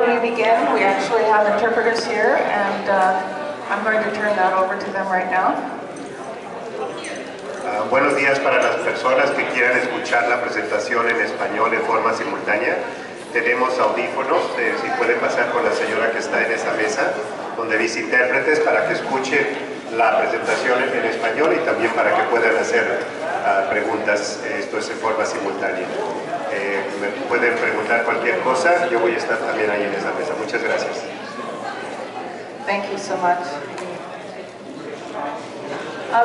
we begin, we actually have interpreters here, and I'm going to turn that over to them right now. Buenos días para las personas que quieran escuchar la presentación en español de forma simultánea. Tenemos audífonos, si puede pasar con la señora que está en esa mesa, donde dice intérpretes, para que escuchen la presentación en español y también para que puedan hacer preguntas. Esto es en forma simultánea. Me pueden preguntar cualquier cosa, yo voy a estar también ahí en esa mesa. Muchas gracias. Thank you so much.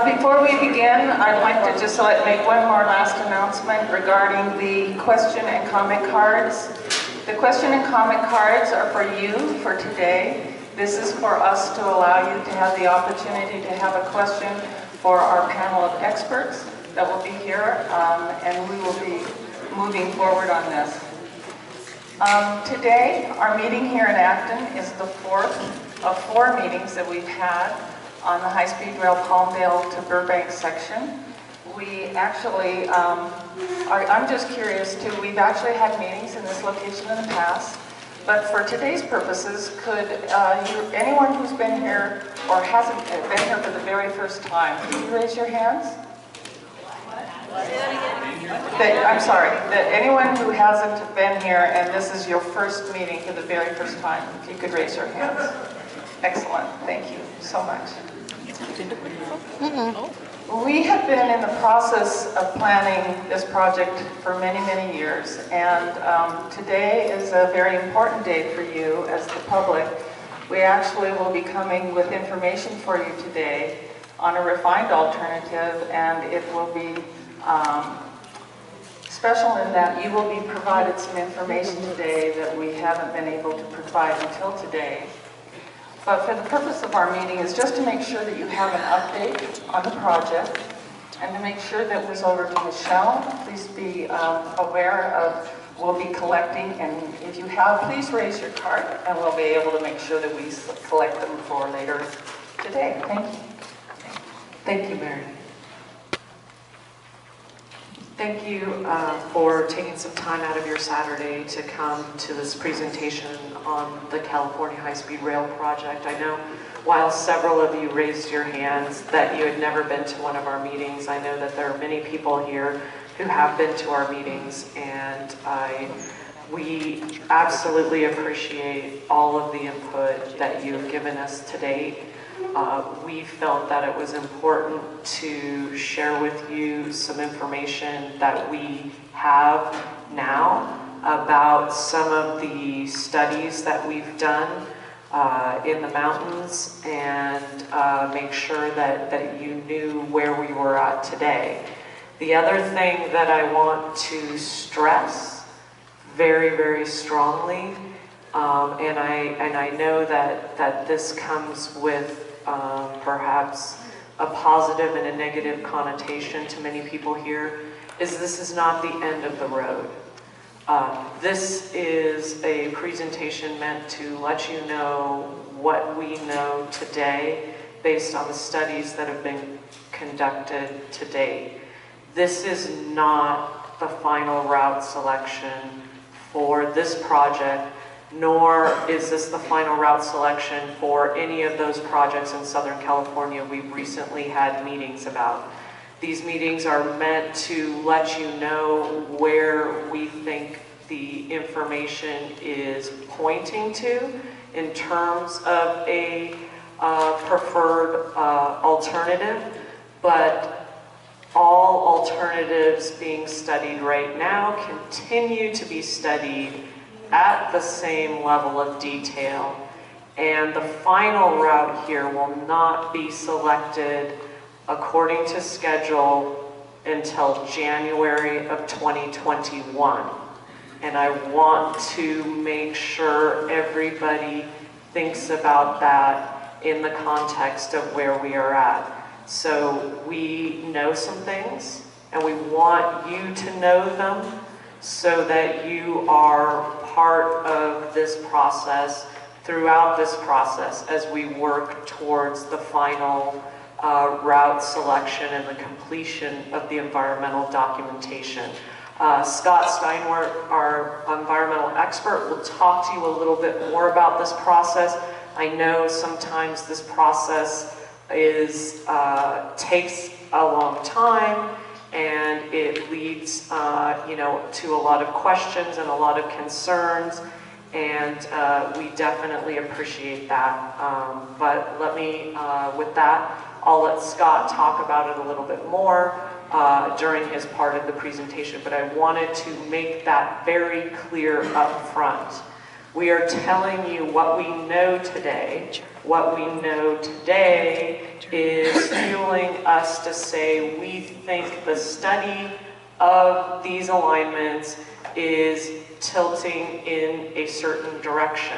Before we begin, I'd like to just make one more last announcement regarding the question and comment cards. The question and comment cards are for you for today. This is for us to allow you to have the opportunity to have a question for our panel of experts that will be here, and we will be moving forward on this. Today, our meeting here in Acton is the fourth of 4 meetings that we've had on the high-speed rail Palmdale to Burbank section. We actually, I'm just curious too, we've actually had meetings in this location in the past, but for today's purposes, could anyone who's been here or hasn't been here for the very first time, could you raise your hands? I'm sorry, that anyone who hasn't been here and this is your first meeting for the very first time, if you could raise your hands. Excellent, thank you so much. We have been in the process of planning this project for many, many years, and today is a very important day for you as the public. We actually will be coming with information for you today on a refined alternative, and it will be special in that you will be provided some information today that we haven't been able to provide until today. But for the purpose of our meeting is just to make sure that you have an update on the project and to make sure that was over to Michelle. Please be aware of, we'll be collecting, and if you have, please raise your card and we'll be able to make sure that we collect them for later today. Thank you. Thank you, Mary. Thank you for taking some time out of your Saturday to come to this presentation on the California High-Speed Rail project. I know while several of you raised your hands that you had never been to one of our meetings, I know that there are many people here who have been to our meetings, and we absolutely appreciate all of the input that you've given us to date. We felt that it was important to share with you some information that we have now about some of the studies that we've done in the mountains, and make sure that you knew where we were at today. The other thing that I want to stress very, very strongly, and I know that this comes with perhaps a positive and a negative connotation to many people here, is this is not the end of the road. This is a presentation meant to let you know what we know today based on the studies that have been conducted to date. This is not the final route selection for this project, nor is this the final route selection for any of those projects in Southern California we've recently had meetings about. These meetings are meant to let you know where we think the information is pointing to in terms of a preferred alternative, but all alternatives being studied right now continue to be studied at the same level of detail, and the final route here will not be selected according to schedule until January of 2021. And I want to make sure everybody thinks about that in the context of where we are at. So we know some things, and we want you to know them so that you are part of this process, throughout this process, as we work towards the final route selection and the completion of the environmental documentation. Scott Steinwert, our environmental expert, will talk to you a little bit more about this process. I know sometimes this process takes a long time, and it leads to a lot of questions and a lot of concerns, and we definitely appreciate that. But with that, I'll let Scott talk about it a little bit more during his part of the presentation, but I wanted to make that very clear up front. We are telling you what we know today. What we know today is fueling us to say we think the study of these alignments is tilting in a certain direction,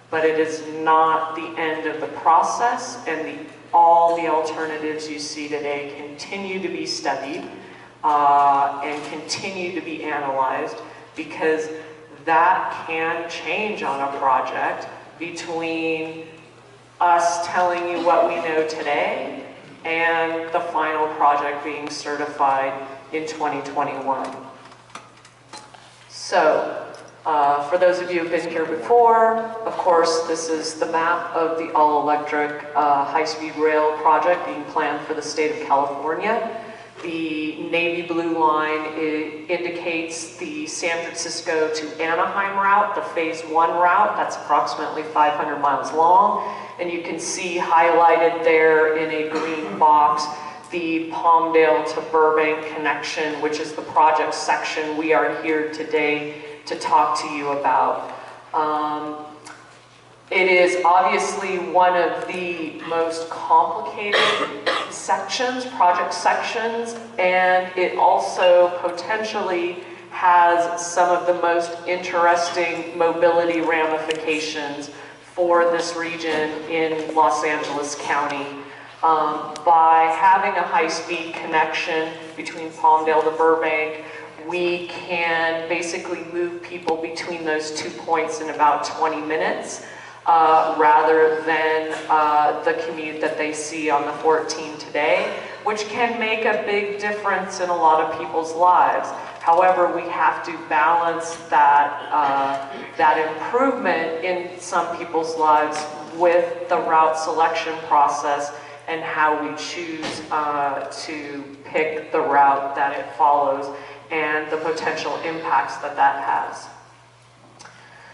but it is not the end of the process, and all the alternatives you see today continue to be studied and continue to be analyzed, because that can change on a project between us telling you what we know today and the final project being certified in 2021. So, for those of you who've been here before, of course, this is the map of the all-electric high-speed rail project being planned for the state of California. The navy blue line indicates the San Francisco to Anaheim route, the phase 1 route. That's approximately 500 miles long. And you can see highlighted there in a green box the Palmdale to Burbank connection, which is the project section we are here today to talk to you about. It is obviously one of the most complicated sections, project sections, and it also potentially has some of the most interesting mobility ramifications for this region in Los Angeles County. By having a high-speed connection between Palmdale to Burbank, we can basically move people between those 2 points in about 20 minutes. Rather than the commute that they see on the 14 today, which can make a big difference in a lot of people's lives. However, we have to balance that improvement in some people's lives with the route selection process and how we choose to pick the route that it follows and the potential impacts that that has.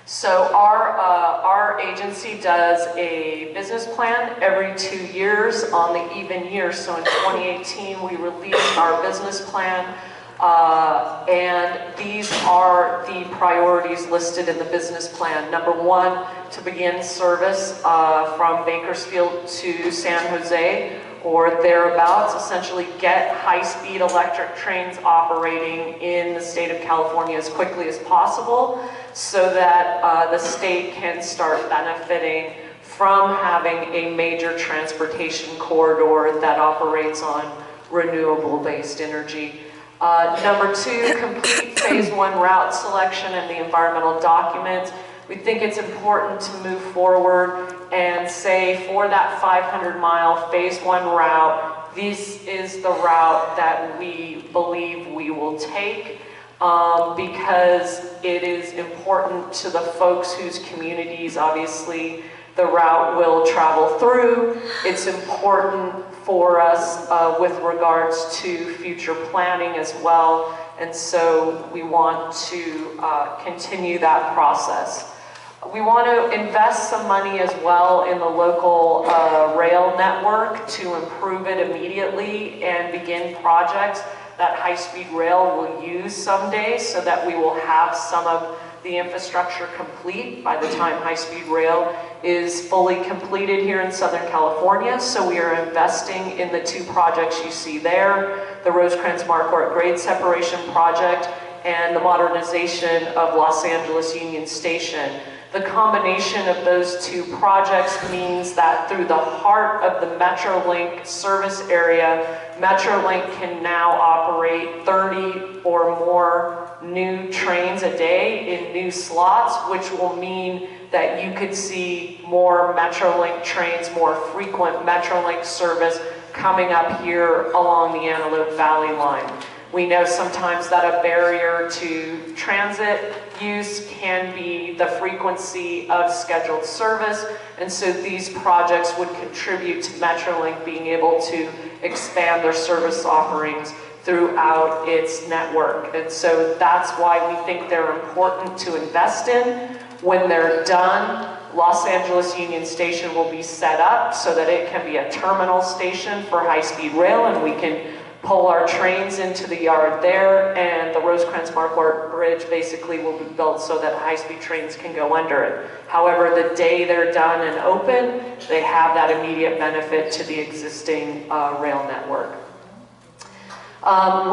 So our agency does a business plan every 2 years on the even year. So in 2018, we released our business plan, and these are the priorities listed in the business plan. Number 1, to begin service from Bakersfield to San Jose or thereabouts, essentially get high-speed electric trains operating in the state of California as quickly as possible, so that the state can start benefiting from having a major transportation corridor that operates on renewable-based energy. Number 2, complete phase 1 route selection and the environmental documents. We think it's important to move forward and say, for that 500-mile phase 1 route, this is the route that we believe we will take. Because it is important to the folks whose communities, obviously, the route will travel through. It's important for us with regards to future planning as well, and so we want to continue that process. We want to invest some money as well in the local rail network to improve it immediately and begin projects that high-speed rail will use someday, so that we will have some of the infrastructure complete by the time high-speed rail is fully completed here in Southern California. So we are investing in the 2 projects you see there, the Rosecrans-Marquardt grade separation project and the modernization of Los Angeles Union Station. The combination of those 2 projects means that through the heart of the Metrolink service area, Metrolink can now operate 30 or more new trains a day in new slots, which will mean that you could see more Metrolink trains, more frequent Metrolink service coming up here along the Antelope Valley line. We know sometimes that a barrier to transit use can be the frequency of scheduled service, and so these projects would contribute to Metrolink being able to expand their service offerings throughout its network. And so that's why we think they're important to invest in. When they're done, Los Angeles Union Station will be set up so that it can be a terminal station for high-speed rail, and we can pull our trains into the yard there, and the Rosecrans Marquardt Bridge basically will be built so that high-speed trains can go under it. However, the day they're done and open, they have that immediate benefit to the existing rail network.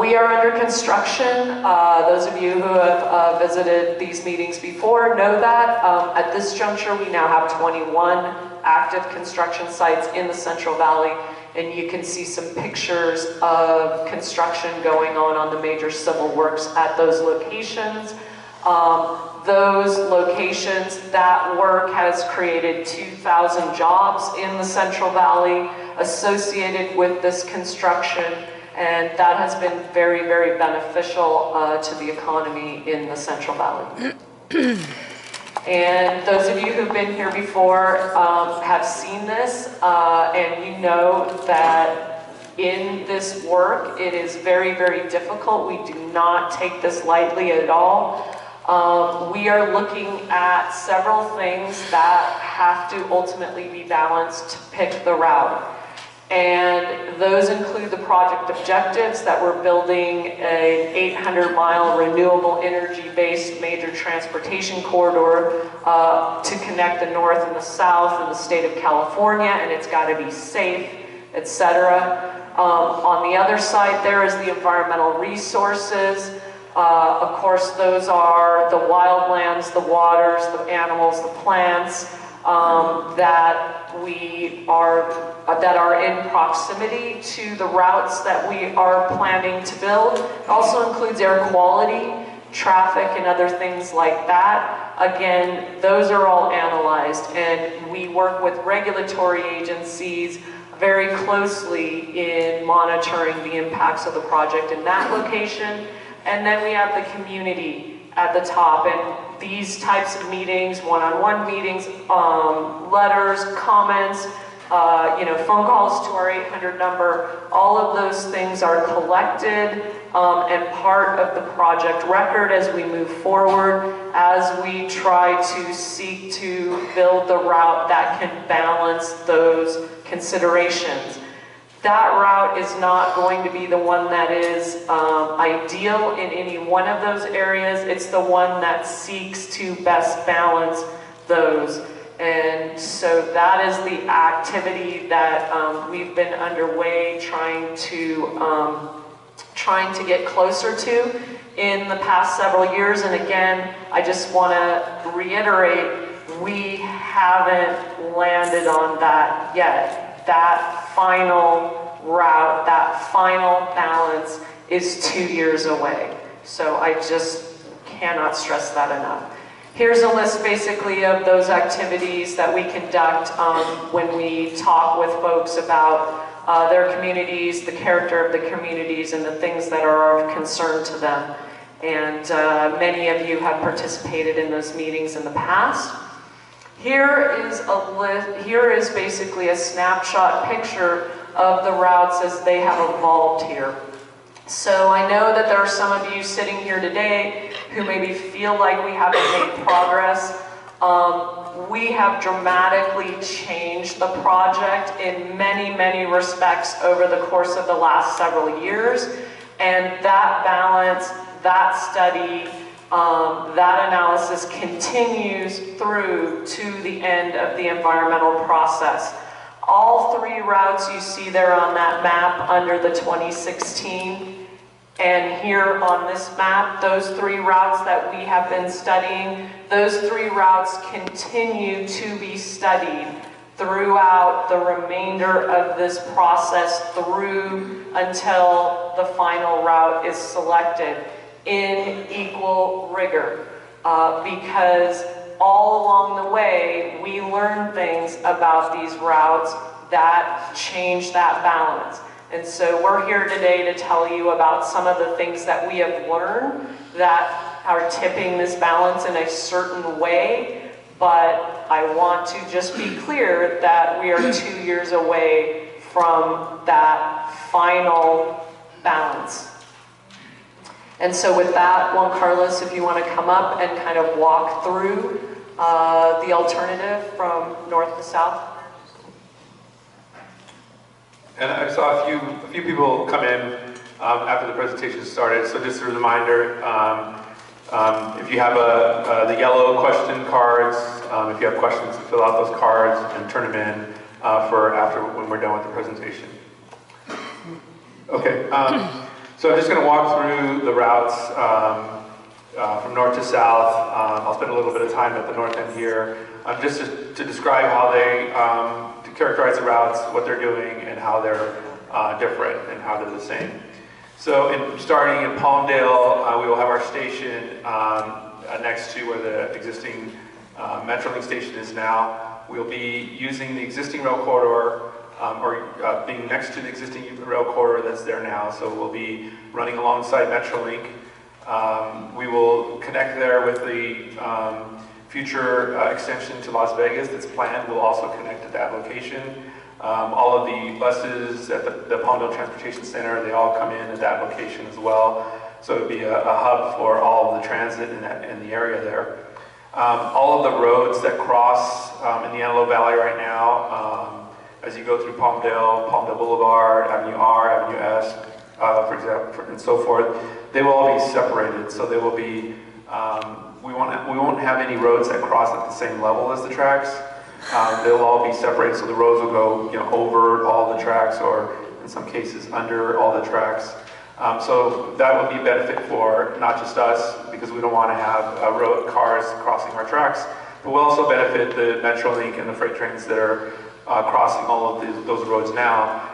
We are under construction. Those of you who have visited these meetings before know that. At this juncture, we now have 21 active construction sites in the Central Valley, and you can see some pictures of construction going on the major civil works at those locations. Those locations, that work has created 2,000 jobs in the Central Valley associated with this construction, and that has been very, very beneficial to the economy in the Central Valley. And those of you who've been here before have seen this, and you know that in this work, it is very, very difficult. We do not take this lightly at all. We are looking at several things that have to ultimately be balanced to pick the route. And those include the project objectives that we're building an 800-mile renewable energy-based major transportation corridor to connect the north and the south in the state of California, and it's got to be safe, etc. On the other side, there is the environmental resources. Of course, those are the wildlands, the waters, the animals, the plants that are in proximity to the routes that we are planning to build. It also includes air quality, traffic, and other things like that. Again, those are all analyzed, and we work with regulatory agencies very closely in monitoring the impacts of the project in that location. And then we have the community at the top, and these types of meetings, one-on-one meetings, letters, comments, phone calls to our 800 number, all of those things are collected and part of the project record as we move forward, as we try to seek to build the route that can balance those considerations. That route is not going to be the one that is ideal in any one of those areas. It's the one that seeks to best balance those. And so that is the activity that we've been underway trying to get closer to in the past several years. And again, I just want to reiterate, we haven't landed on that yet. That final route, that final balance is 2 years away. So I just cannot stress that enough. Here's a list basically of those activities that we conduct when we talk with folks about their communities, the character of the communities, and the things that are of concern to them. And many of you have participated in those meetings in the past. Here is basically a snapshot picture of the routes as they have evolved here. So I know that there are some of you sitting here today who maybe feel like we haven't made progress. We have dramatically changed the project in many, many respects over the course of the last several years. And that balance, that study, that analysis continues through to the end of the environmental process. All three routes you see there on that map under the 2016 and here on this map, those three routes that we have been studying, those three routes continue to be studied throughout the remainder of this process through until the final route is selected in equal rigor, because all along the way we learn things about these routes that change that balance. And so we're here today to tell you about some of the things that we have learned that are tipping this balance in a certain way, but I want to just be clear that we are 2 years away from that final balance. And so with that, Juan Carlos, if you want to come up and kind of walk through the alternative from north to south. And I saw a few people come in after the presentation started, so just a reminder, if you have the yellow question cards, if you have questions, fill out those cards and turn them in for after when we're done with the presentation. Okay, so I'm just going to walk through the routes from north to south. I'll spend a little bit of time at the north end here, just to describe how they, to characterize the routes, what they're doing, and how they're different and how they're the same. So starting in Palmdale, we will have our station next to where the existing Metrolink station is now. We'll be using the existing rail corridor, or being next to the existing rail corridor that's there now. So we'll be running alongside Metrolink. We will connect there with the future extension to Las Vegas that's planned. We'll also connect at that location. All of the buses at the Palmdale Transportation Center, they all come in at that location as well. So it would be a hub for all of the transit in the area there. All of the roads that cross in the Antelope Valley right now, as you go through Palmdale, Palmdale Boulevard, Avenue R, Avenue S, for example, and so forth, they will all be separated. So they will be, we won't have any roads that cross at the same level as the tracks. They'll all be separated, so the roads will go, over all the tracks, or in some cases under all the tracks. So that would be a benefit for not just us, because we don't want to have road cars crossing our tracks, but we'll also benefit the Metrolink and the freight trains that are crossing all of those roads now.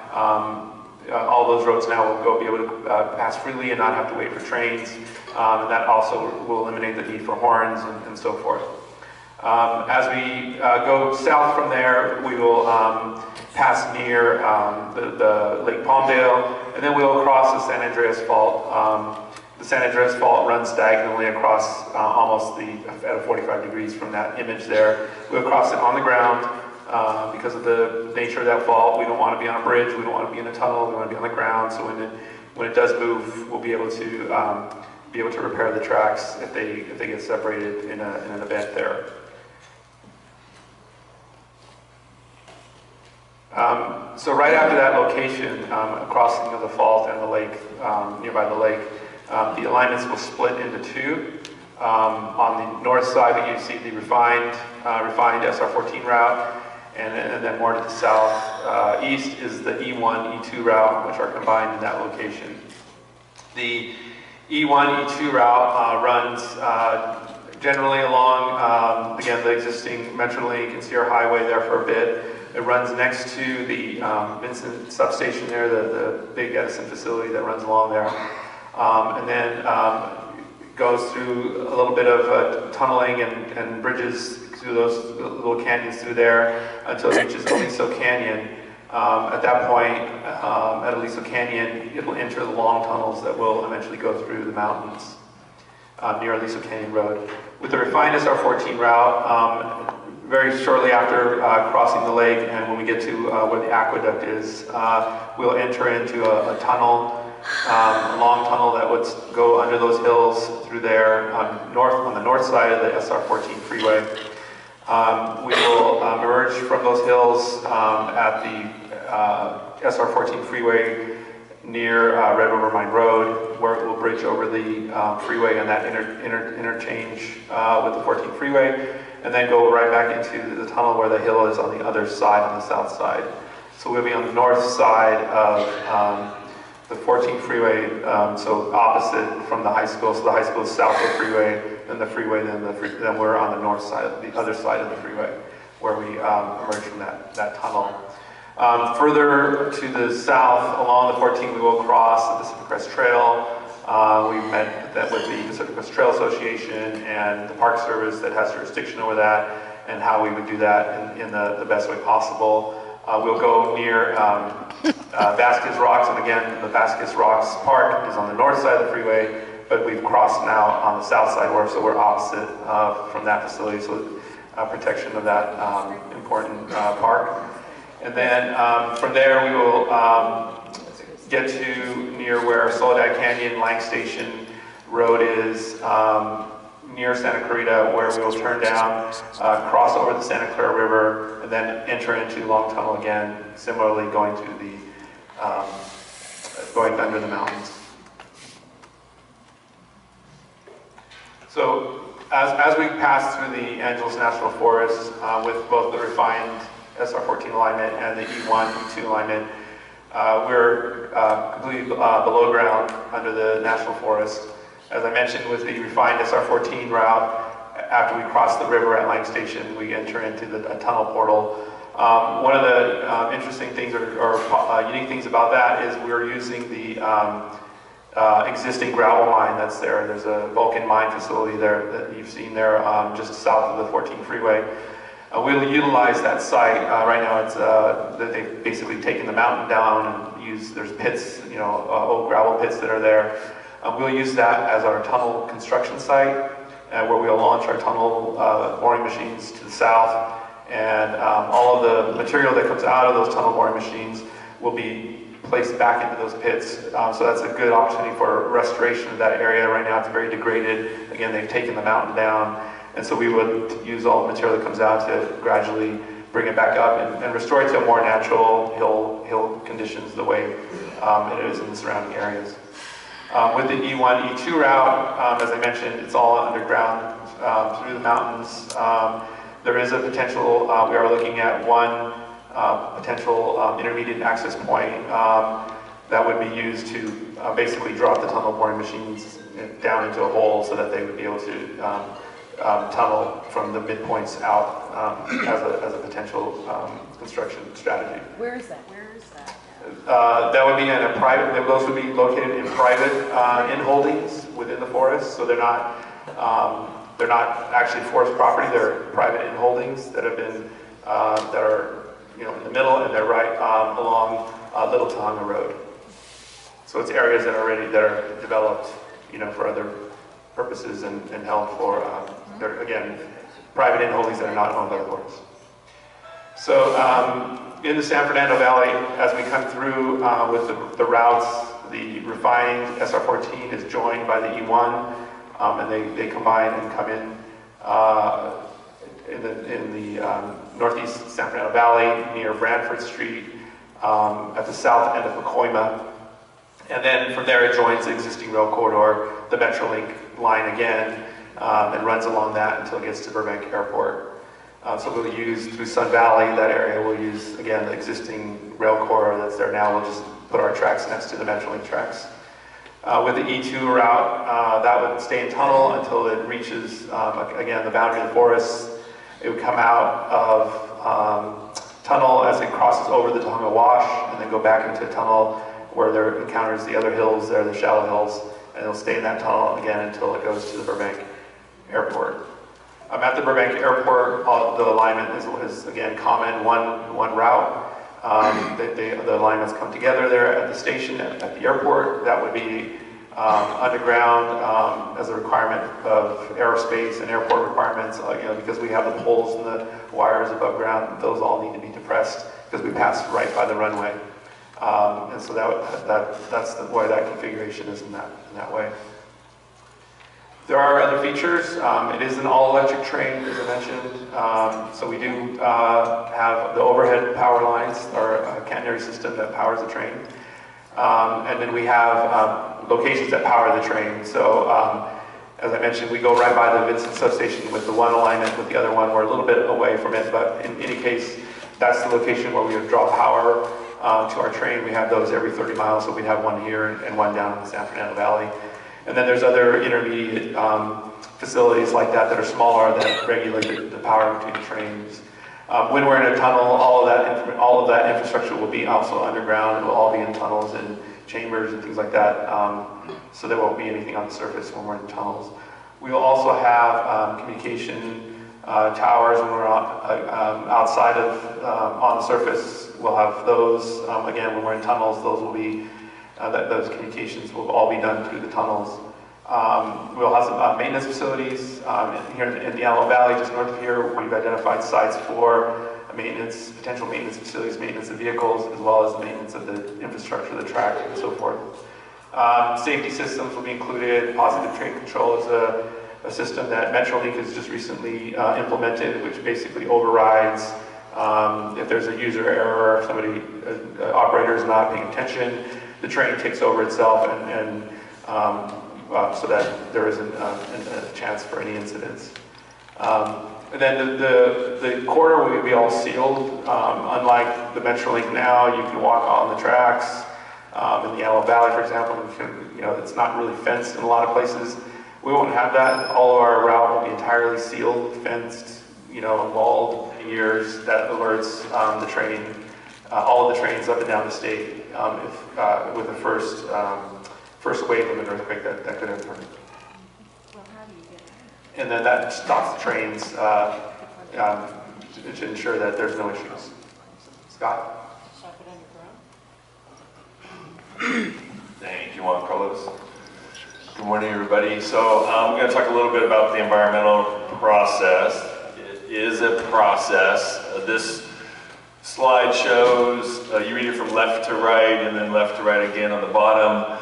All those roads now will be able to pass freely and not have to wait for trains, and that also will eliminate the need for horns and so forth. As we go south from there, we will pass near the Lake Palmdale, and then we'll cross the San Andreas Fault. The San Andreas Fault runs diagonally across almost at 45 degrees from that image there. We'll cross it on the ground because of the nature of that fault. We don't want to be on a bridge, we don't want to be in a tunnel, we want to be on the ground, so when it does move, we'll be able to repair the tracks if they get separated in an event there. So right after that location, crossing of the fault and the lake, nearby the lake, the alignments will split into two. On the north side, you see the refined SR14 route, and then more to the south east is the E1, E2 route, which are combined in that location. The E1, E2 route runs generally along, again, the existing Metrolink and Sierra Highway there for a bit. It runs next to the Vincent substation there, the big Edison facility that runs along there. And then goes through a little bit of tunneling and bridges through those little canyons through there until it reaches Aliso Canyon. At that point, at Aliso Canyon, it will enter the long tunnels that will eventually go through the mountains near Aliso Canyon Road. With the refined SR14 route, very shortly after crossing the lake, and when we get to where the aqueduct is, we'll enter into a tunnel, a long tunnel that would go under those hills through there on the north side of the SR14 freeway. We will emerge from those hills at the SR14 freeway near Red River Mine Road, where it will bridge over the freeway and that interchange with the 14 freeway, and then go right back into the tunnel where the hill is on the other side, on the south side. So we'll be on the north side of the 14 freeway, so opposite from the high school. So the high school is south of the freeway, then the freeway, then we're on the north side, the other side of the freeway, where we emerge from that tunnel. Further to the south, along the 14, we will cross the Pacific Crest Trail. We met with the Pacific Crest Trail Association and the Park Service that has jurisdiction over that, and how we would do that in the best way possible. We'll go near Vasquez Rocks, and again, the Vasquez Rocks Park is on the north side of the freeway, but we've crossed now on the south side, so we're opposite from that facility, so protection of that important park. And then from there we will get to near where Soledad Canyon, Lang Station Road is, near Santa Clarita, where we will turn down, cross over the Santa Clara River, and then enter into Long Tunnel again, similarly going to the going under the mountains. So as we pass through the Angeles National Forest with both the refined SR14 alignment and the E1, E2 alignment, we're completely below ground under the National Forest. As I mentioned, with the refined SR14 route, after we cross the river at Lang Station, we enter into a tunnel portal. One of the interesting things or unique things about that is we're using the existing gravel mine that's there. There's a Vulcan mine facility there that you've seen there just south of the 14 freeway. We'll utilize that site. Right now it's that they've basically taken the mountain down and there's pits, old gravel pits that are there. We'll use that as our tunnel construction site where we'll launch our tunnel boring machines to the south, and all of the material that comes out of those tunnel boring machines will be placed back into those pits. So that's a good opportunity for restoration of that area. Right now it's very degraded. Again, they've taken the mountain down, and so we would use all the material that comes out to gradually bring it back up and restore it to a more natural hill conditions the way it is in the surrounding areas. With the E1, E2 route, as I mentioned, it's all underground through the mountains. There is a potential, we are looking at one potential intermediate access point that would be used to basically drop the tunnel boring machines down into a hole so that they would be able to tunnel from the midpoints out as a potential construction strategy. Where is that? That would be in a private, those would be located in private in-holdings within the forest, so they're not actually forest property, they're private in-holdings that have been, that are in the middle, and they're right along Little Tahunga Road. So it's areas that are developed, for other purposes and held for, they're again, private in-holdings that are not owned by the forest. So in the San Fernando Valley, as we come through with the routes, the refined SR14 is joined by the E1, and they combine and come in the northeast San Fernando Valley near Branford Street at the south end of Pacoima. And then from there it joins the existing rail corridor, the Metrolink line again, and runs along that until it gets to Burbank Airport. So we'll use, through Sun Valley, that area, we'll use, again, the existing rail corridor that's there now. We'll just put our tracks next to the Metrolink tracks. With the E2 route, that would stay in tunnel until it reaches, again, the boundary of the forest. It would come out of tunnel as it crosses over the Tahunga Wash, and then go back into a tunnel where there encounters the other hills there, the shallow hills, and it'll stay in that tunnel again until it goes to the Burbank Airport. At the Burbank Airport, the alignment is again common, one route. The alignments come together there at the station, at the airport. That would be underground as a requirement of aerospace and airport requirements, because we have the poles and the wires above ground. Those all need to be depressed because we pass right by the runway. And so that's why that configuration is in that way. There are other features. It is an all-electric train, as I mentioned. So we do have the overhead power lines, or a catenary system that powers the train. And then we have locations that power the train. So as I mentioned, we go right by the Vincent substation with the one alignment. With the other one, we're a little bit away from it. But in any case, that's the location where we would draw power to our train. We have those every 30 miles, so we'd have one here and one down in the San Fernando Valley. And then there's other intermediate facilities like that are smaller that regulate the power between the trains. When we're in a tunnel, all of that infrastructure will be also underground. It will all be in tunnels and chambers and things like that. So there won't be anything on the surface when we're in tunnels. We will also have communication towers when we're outside of, on the surface, we'll have those. Again, when we're in tunnels, those will be, those communications will all be done through the tunnels. We'll have some maintenance facilities here in the Antelope Valley, just north of here. We've identified sites for maintenance, potential maintenance facilities, maintenance of vehicles, as well as maintenance of the infrastructure, the track, and so forth. Safety systems will be included. Positive train control is a system that Metrolink has just recently implemented, which basically overrides if there's a user error, if somebody, operator is not paying attention, the train takes over itself, and so that there isn't a chance for any incidents. And then the corridor will be all sealed. Unlike the Metrolink now, you can walk on the tracks. In the Antelope Valley, for example, it's not really fenced in a lot of places. We won't have that. All of our route will be entirely sealed, fenced, walled years. That alerts the train, all of the trains up and down the state with the first wave of an earthquake that could occur. And then that stops the trains to ensure that there's no issues. Scott? Thank you, Juan Carlos. Good morning, everybody. So I'm going to talk a little bit about the environmental process. It is a process. This slide shows, you read it from left to right and then left to right again on the bottom.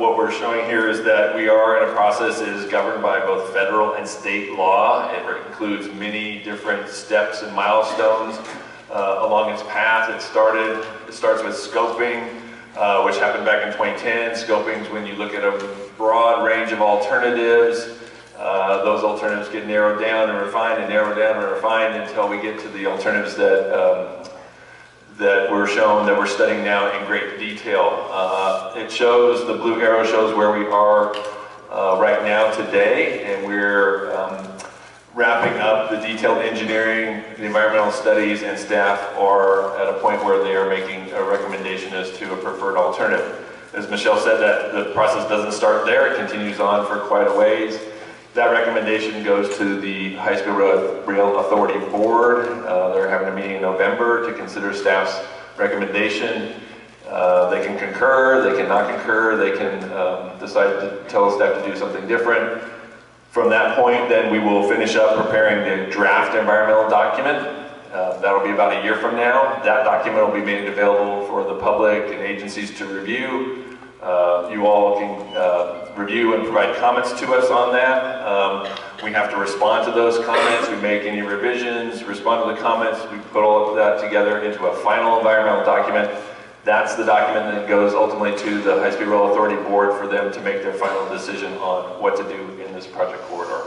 What we're showing here is that we are in a process that is governed by both federal and state law. It includes many different steps and milestones along its path. It starts with scoping, which happened back in 2010. Scoping is when you look at a broad range of alternatives. Those alternatives get narrowed down and refined and narrowed down and refined until we get to the alternatives that we're shown, that we're studying now in great detail. It shows, the blue arrow shows where we are right now today, and we're wrapping up the detailed engineering, the environmental studies, and staff are at a point where they are making a recommendation as to a preferred alternative. As Michelle said, that the process doesn't start there, it continues on for quite a ways. That recommendation goes to the High-Speed Rail Authority Board. They're having a meeting in November to consider staff's recommendation. They can concur, they can not concur, they can decide to tell staff to do something different. From that point, then we will finish up preparing the draft environmental document. That'll be about a year from now. That document will be made available for the public and agencies to review. You all can review and provide comments to us on that. We have to respond to those comments. We make any revisions, respond to the comments. We put all of that together into a final environmental document. That's the document that goes ultimately to the High-Speed Rail Authority Board for them to make their final decision on what to do in this project corridor.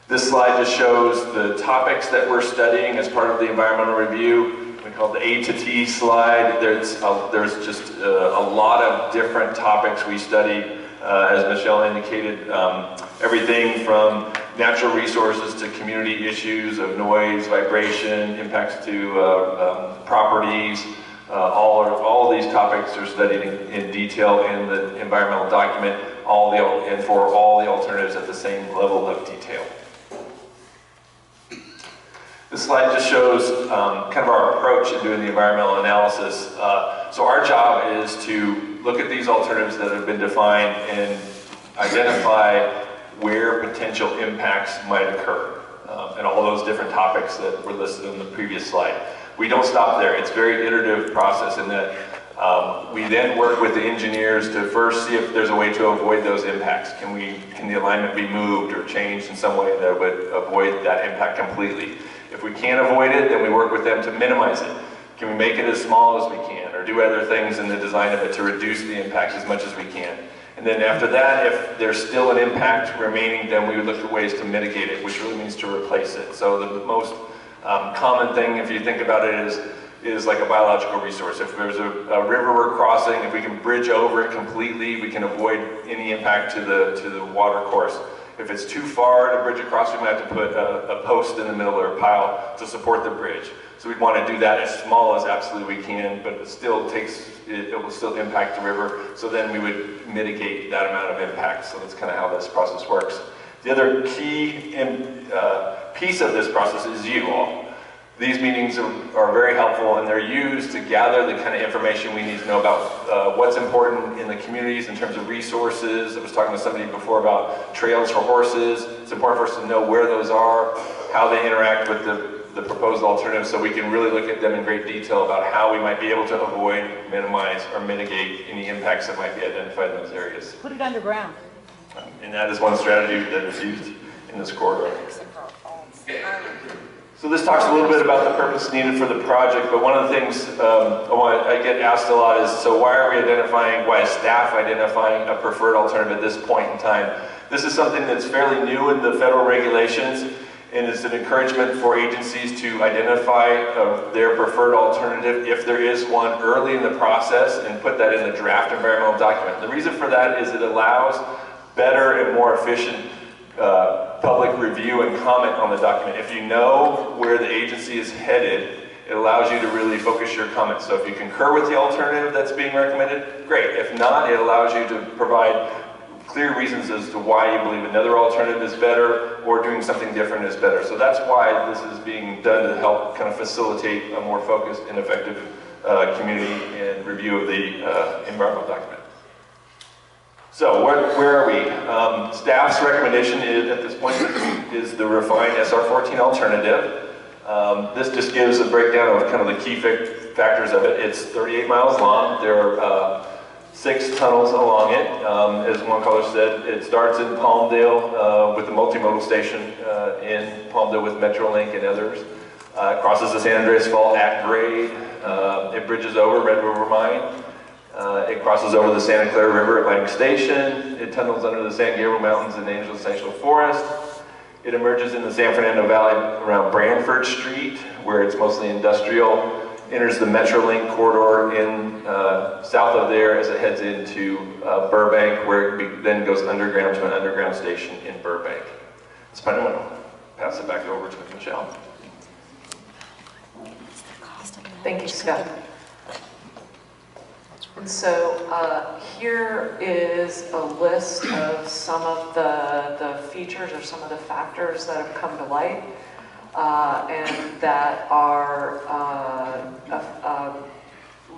This slide just shows the topics that we're studying as part of the environmental review. We call it the A to T slide. There's just a lot of different topics we study, as Michelle indicated, everything from natural resources to community issues of noise, vibration, impacts to properties. All of these topics are studied in detail in the environmental document, and for all the alternatives at the same level of detail. This slide just shows kind of our approach in doing the environmental analysis. So our job is to look at these alternatives that have been defined and identify where potential impacts might occur, and all those different topics that were listed in the previous slide. We don't stop there. It's a very iterative process in that we then work with the engineers to first see if there's a way to avoid those impacts. Can the alignment be moved or changed in some way that would avoid that impact completely? If we can't avoid it, then we work with them to minimize it. Can we make it as small as we can, or do other things in the design of it to reduce the impact as much as we can? And then after that, if there's still an impact remaining, then we would look for ways to mitigate it, which really means to replace it. So the most common thing, if you think about it, is like a biological resource. If there's a river we're crossing, if we can bridge over it completely, we can avoid any impact to the water course. If it's too far to bridge across, we might have to put a post in the middle or a pile to support the bridge. So we'd want to do that as small as absolutely we can, but it will still impact the river. So then we would mitigate that amount of impact. So that's kind of how this process works. The other key piece of this process is you all. These meetings are very helpful, and they're used to gather the kind of information we need to know about what's important in the communities in terms of resources. I was talking to somebody before about trails for horses. It's important for us to know where those are, how they interact with the proposed alternatives, so we can really look at them in great detail about how we might be able to avoid, minimize, or mitigate any impacts that might be identified in those areas. Put it underground. And that is one strategy that is used in this corridor. So this talks a little bit about the purpose needed for the project, but one of the things I get asked a lot is, so why are we identifying, why is staff identifying a preferred alternative at this point in time? This is something that's fairly new in the federal regulations, and it's an encouragement for agencies to identify their preferred alternative, if there is one, early in the process, and put that in the draft environmental document. The reason for that is it allows better and more efficient public review and comment on the document. If you know where the agency is headed, it allows you to really focus your comments. So if you concur with the alternative that's being recommended, great. If not, it allows you to provide clear reasons as to why you believe another alternative is better or doing something different is better. So that's why this is being done, to help kind of facilitate a more focused and effective community and review of the environmental document. So where are we? Staff's recommendation is, at this point, is the refined SR14 alternative. This just gives a breakdown of kind of the key factors of it. It's 38 miles long. There are 6 tunnels along it. As one caller said, it starts in Palmdale with the multimodal station in Palmdale with Metrolink and others. It crosses the San Andreas Fault at grade. It bridges over Red River Mine. It crosses over the Santa Clara River at Lang Station. It tunnels under the San Gabriel Mountains and Angeles National Forest. It emerges in the San Fernando Valley around Branford Street, where it's mostly industrial. Enters the Metrolink corridor in south of there as it heads into Burbank, where it then goes underground to an underground station in Burbank. So I'm going to pass it back over to Michelle. Thank you, Scott. And so here is a list of some of the features or some of the factors that have come to light and that are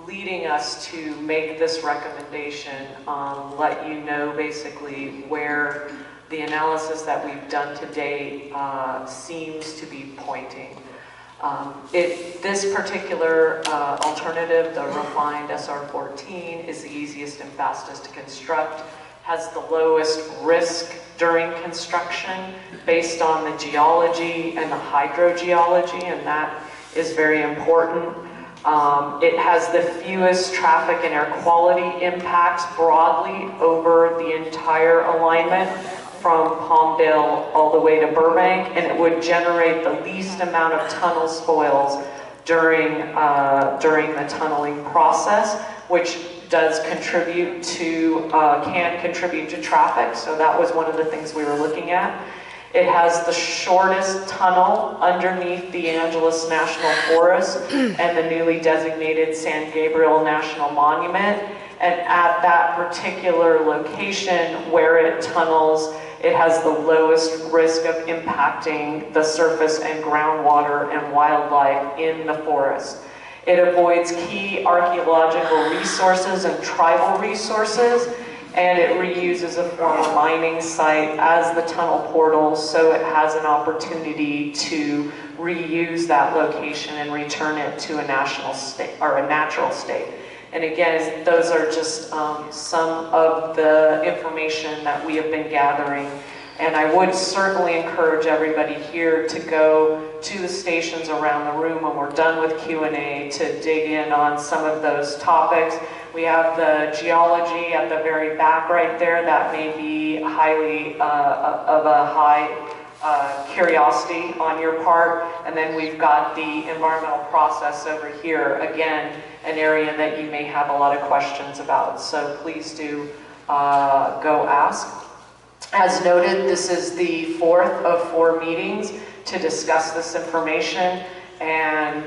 leading us to make this recommendation, let you know basically where the analysis that we've done to date seems to be pointing. This particular alternative, the refined SR14, is the easiest and fastest to construct, has the lowest risk during construction based on the geology and the hydrogeology, and that is very important. It has the fewest traffic and air quality impacts broadly over the entire alignment from Palmdale all the way to Burbank, and it would generate the least amount of tunnel spoils during the tunneling process, which does contribute to, can contribute to traffic, so that was one of the things we were looking at. It has the shortest tunnel underneath the Angeles National Forest and the newly designated San Gabriel National Monument, and at that particular location where it tunnels, it has the lowest risk of impacting the surface and groundwater and wildlife in the forest. It avoids key archaeological resources and tribal resources, and it reuses a former mining site as the tunnel portal, so it has an opportunity to reuse that location and return it to a national state or a natural state. And again, those are just some of the information that we have been gathering. And I would certainly encourage everybody here to go to the stations around the room when we're done with Q&A to dig in on some of those topics. We have the geology at the very back right there. That may be highly of a high curiosity on your part. And then we've got the environmental process over here. Again, an area that you may have a lot of questions about. So please do go ask. As noted, this is the 4th of 4 meetings to discuss this information and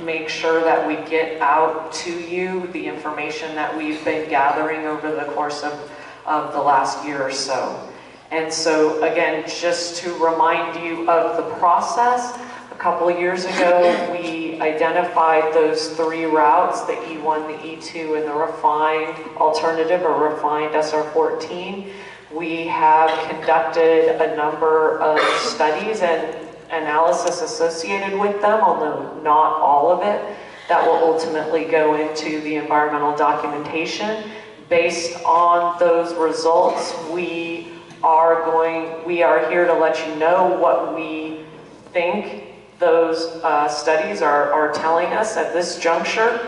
make sure that we get out to you the information that we've been gathering over the course of the last year or so. And so again, just to remind you of the process, a couple of years ago, we identified those 3 routes, the E1, the E2, and the refined alternative or refined SR14. We have conducted a number of studies and analysis associated with them, although not all of it, that will ultimately go into the environmental documentation. Based on those results, we are here to let you know what we think those studies are telling us at this juncture.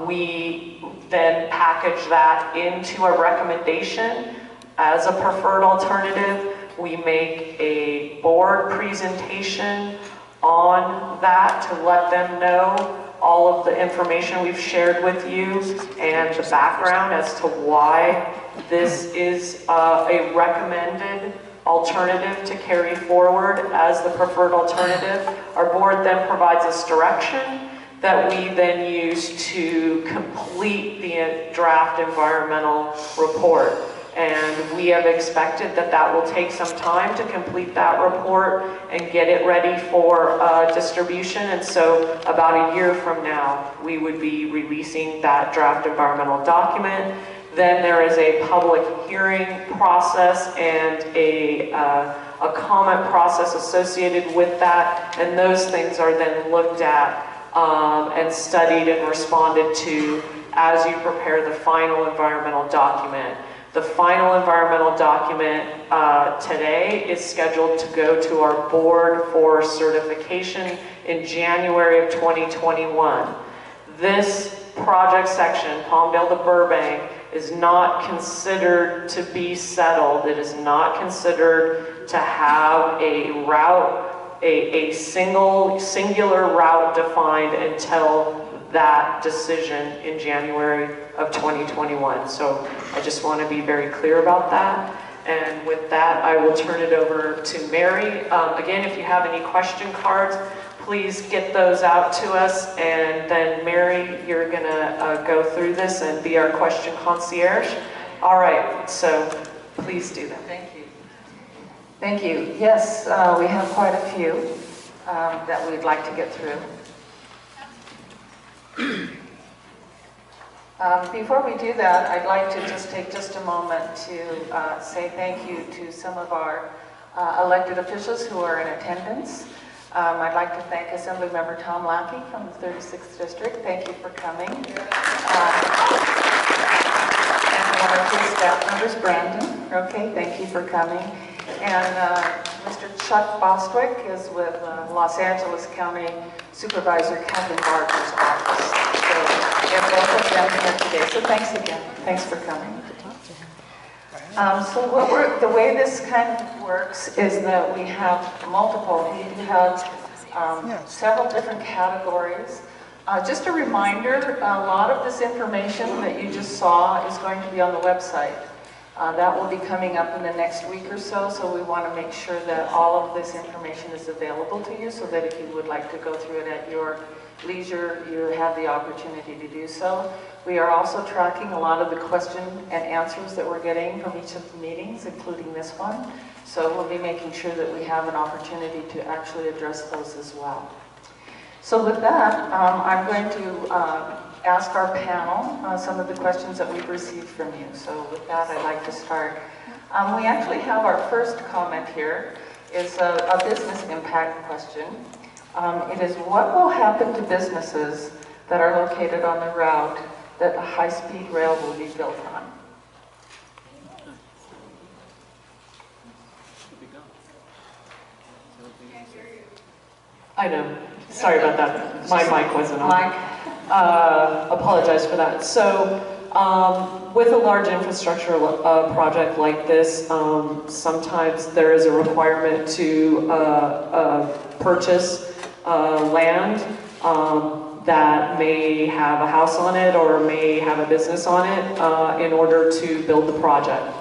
We then package that into a recommendation as a preferred alternative. We make a board presentation on that to let them know all of the information we've shared with you and the background as to why this is a recommended alternative to carry forward as the preferred alternative. Our board then provides us direction that we then use to complete the draft environmental report. And we have expected that that will take some time to complete that report and get it ready for distribution. And so about a year from now, we would be releasing that draft environmental document. Then there is a public hearing process and a comment process associated with that. And those things are then looked at and studied and responded to as you prepare the final environmental document. The final environmental document today is scheduled to go to our board for certification in January of 2021. This project section, Palmdale to Burbank, is not considered to be settled. It is not considered to have a route, a singular route defined until that decision in January of 2021. So I just want to be very clear about that. And with that, I will turn it over to Mary. Again, if you have any question cards, please get those out to us. And then Mary, you're gonna go through this and be our question concierge. All right, so please do that. Thank you. Thank you. Yes, we have quite a few that we'd like to get through. Before we do that, I'd like to just take just a moment to say thank you to some of our elected officials who are in attendance. I'd like to thank Assemblymember Tom Lackey from the 36th District. Thank you for coming. And one of his staff members, Brandon. Okay, thank you for coming. And Mr. Chuck Bostwick is with Los Angeles County Supervisor Kevin Barker's office. So we have both of them here today. So thanks again. Thanks for coming. So the way this kind of works is that we have multiple. We have several different categories. Just a reminder, a lot of this information that you just saw is going to be on the website. That will be coming up in the next week or so, so we want to make sure that all of this information is available to you so that if you would like to go through it at your leisure, you have the opportunity to do so. We are also tracking a lot of the question and answers that we're getting from each of the meetings, including this one. So we'll be making sure that we have an opportunity to actually address those as well. So with that, I'm going to ask our panel some of the questions that we've received from you. So with that, I'd like to start. We actually have our first comment here is a business impact question. It is, what will happen to businesses that are located on the route that a high-speed rail will be built on? I know. Sorry about that. My mic wasn't on. Apologize for that. So, with a large infrastructure project like this, sometimes there is a requirement to purchase land that may have a house on it or may have a business on it in order to build the project.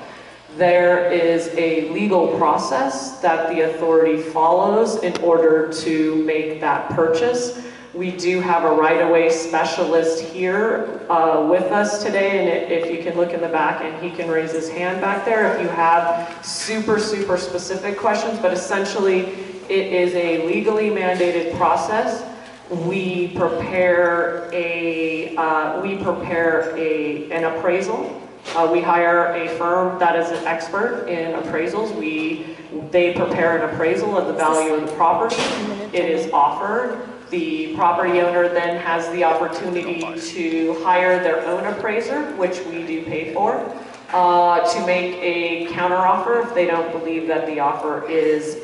There is a legal process that the authority follows in order to make that purchase. We do have a right-of-way specialist here with us today, and if you can look in the back, and he can raise his hand back there if you have super specific questions, but essentially it is a legally mandated process. We prepare an appraisal. We hire a firm that is an expert in appraisals. They prepare an appraisal of the value of the property. It is offered. The property owner then has the opportunity to hire their own appraiser, which we do pay for, to make a counteroffer if they don't believe that the offer is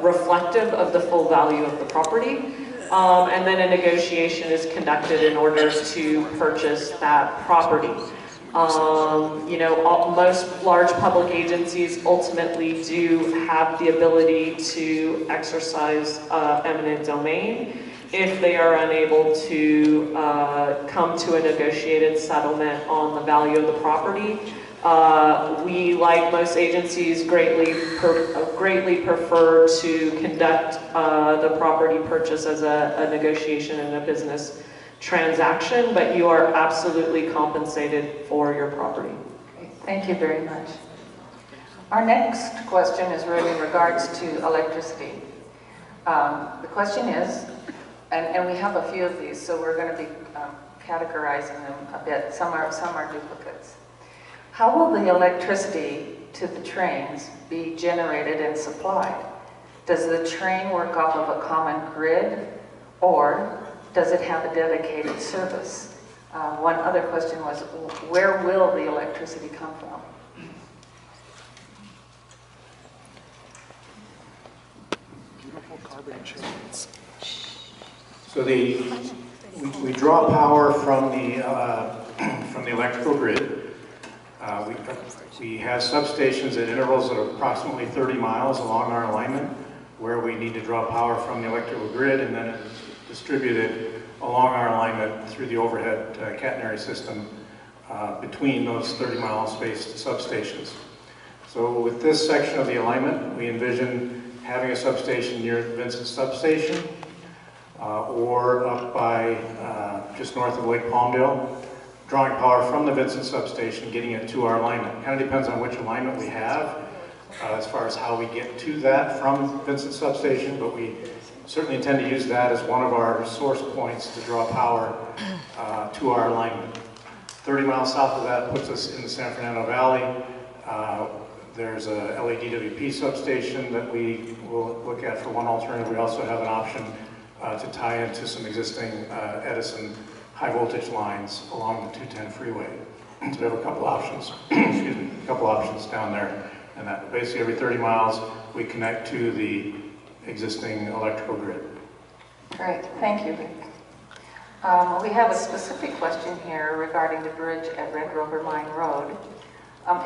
reflective of the full value of the property. And then a negotiation is conducted in order to purchase that property. Most large public agencies ultimately do have the ability to exercise eminent domain if they are unable to come to a negotiated settlement on the value of the property. We, like most agencies, greatly prefer to conduct the property purchase as a negotiation and a business transaction, but you are absolutely compensated for your property. Okay, thank you very much. Our next question is really in regards to electricity. The question is, and we have a few of these, so we're going to be categorizing them a bit. Some are duplicates. How will the electricity to the trains be generated and supplied? Does the train work off of a common grid, or does it have a dedicated service? One other question was, where will the electricity come from? So we draw power from the electrical grid. We have substations at intervals of approximately 30 miles along our alignment where we need to draw power from the electrical grid, and then it's distributed along our alignment through the overhead catenary system between those 30-mile spaced substations. So with this section of the alignment, we envision having a substation near Vincent Substation or up by just north of Lake Palmdale, drawing power from the Vincent Substation, getting it to our alignment. It kind of depends on which alignment we have as far as how we get to that from Vincent Substation, but we certainly intend to use that as one of our source points to draw power to our alignment. 30 miles south of that puts us in the San Fernando Valley. There's a LADWP substation that we will look at for one alternative. We also have an option to tie into some existing Edison high voltage lines along the 210 freeway. So we have a couple options, excuse me, a couple options down there. And that basically every 30 miles we connect to the existing electrical grid. Great, thank you, Rick. We have a specific question here regarding the bridge at Red Rover Mine Road.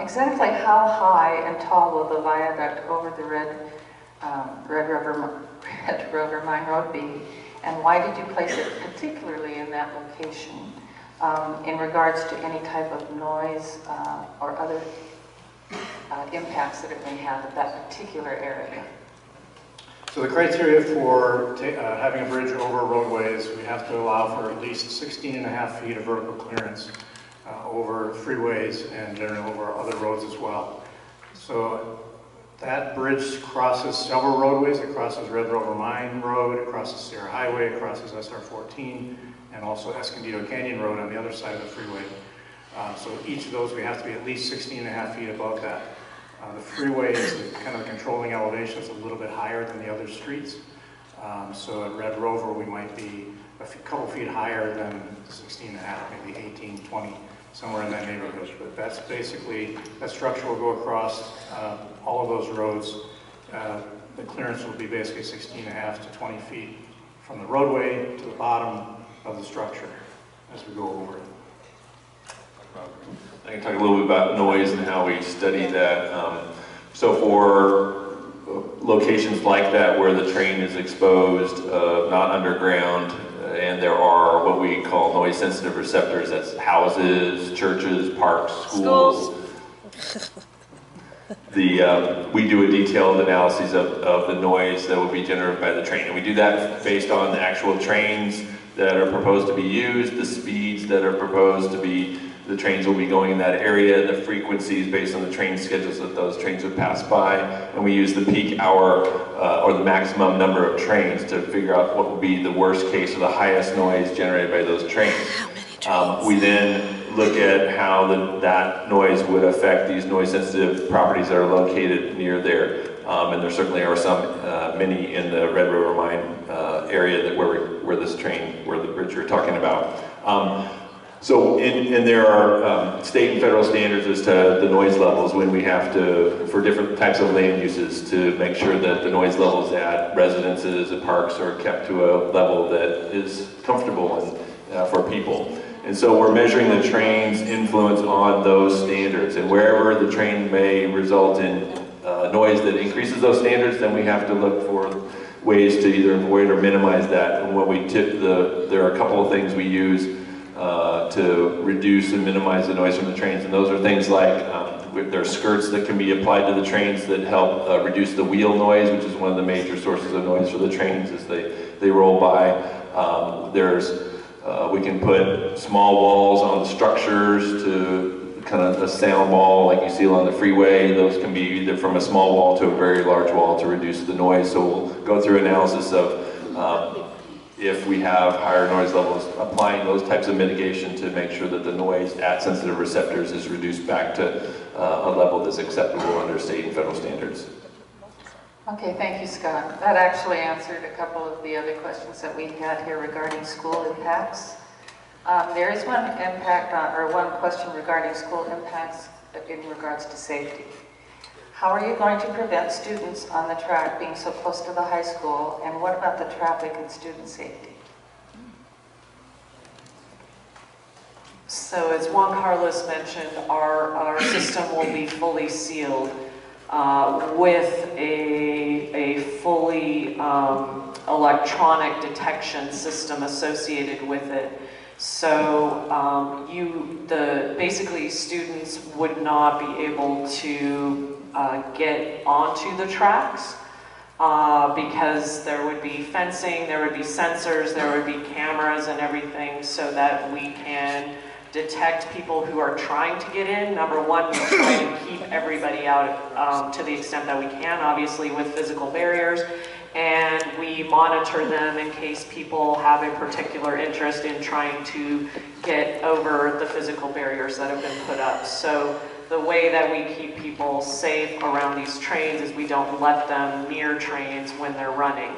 Exactly how high and tall will the viaduct over the Red Rover Mine Road be, and why did you place it particularly in that location in regards to any type of noise or other impacts that it may have at that particular area? So the criteria for having a bridge over roadways, we have to allow for at least 16.5 feet of vertical clearance over freeways and generally over other roads as well. So that bridge crosses several roadways. It crosses Red Rover Mine Road, it crosses Sierra Highway, it crosses SR 14, and also Escondido Canyon Road on the other side of the freeway. So each of those we have to be at least 16.5 feet above that. The freeway is kind of the controlling elevation. It's a little bit higher than the other streets. So at Red Rover we might be a couple feet higher than 16.5, maybe 18, 20, somewhere in that neighborhood. But that's basically, that structure will go across all of those roads. The clearance will be basically 16.5 to 20 feet from the roadway to the bottom of the structure as we go over it. I can talk a little bit about noise and how we study that. So for locations like that where the train is exposed, not underground, and there are what we call noise sensitive receptors, that's houses, churches, parks, schools. we do a detailed analysis of the noise that will be generated by the train. And we do that based on the actual trains that are proposed to be used, the speeds that are proposed to be, the trains will be going in that area, the frequencies based on the train schedules that those trains would pass by, and we use the peak hour or the maximum number of trains to figure out what would be the worst case or the highest noise generated by those trains. We then look at how that noise would affect these noise-sensitive properties that are located near there. And there certainly are many in the Red River Mine area where this train, where the bridge you're talking about. And there are state and federal standards as to the noise levels when we have to, for different types of land uses, to make sure that the noise levels at residences and parks are kept to a level that is comfortable and for people. And so we're measuring the train's influence on those standards, and wherever the train may result in noise that increases those standards, then we have to look for ways to either avoid or minimize that. And when we there are a couple of things we use to reduce and minimize the noise from the trains, and those are things like there are skirts that can be applied to the trains that help reduce the wheel noise, which is one of the major sources of noise for the trains as they roll by. We can put small walls on the structures to kind of a sound wall like you see along the freeway. Those can be either from a small wall to a very large wall to reduce the noise. So we'll go through analysis of if we have higher noise levels, applying those types of mitigation to make sure that the noise at sensitive receptors is reduced back to a level that's acceptable under state and federal standards. Okay, thank you, Scott. That actually answered a couple of the other questions that we had here regarding school impacts. There is one question regarding school impacts in regards to safety. How are you going to prevent students on the track being so close to the high school, and what about the traffic and student safety? So as Juan Carlos mentioned, our system will be fully sealed with a fully electronic detection system associated with it. So basically students would not be able to get onto the tracks because there would be fencing, there would be sensors, there would be cameras and everything so that we can detect people who are trying to get in. Number one, we try to keep everybody out to the extent that we can, obviously with physical barriers, and we monitor them in case people have a particular interest in trying to get over the physical barriers that have been put up. So the way that we keep people safe around these trains is we don't let them near trains when they're running.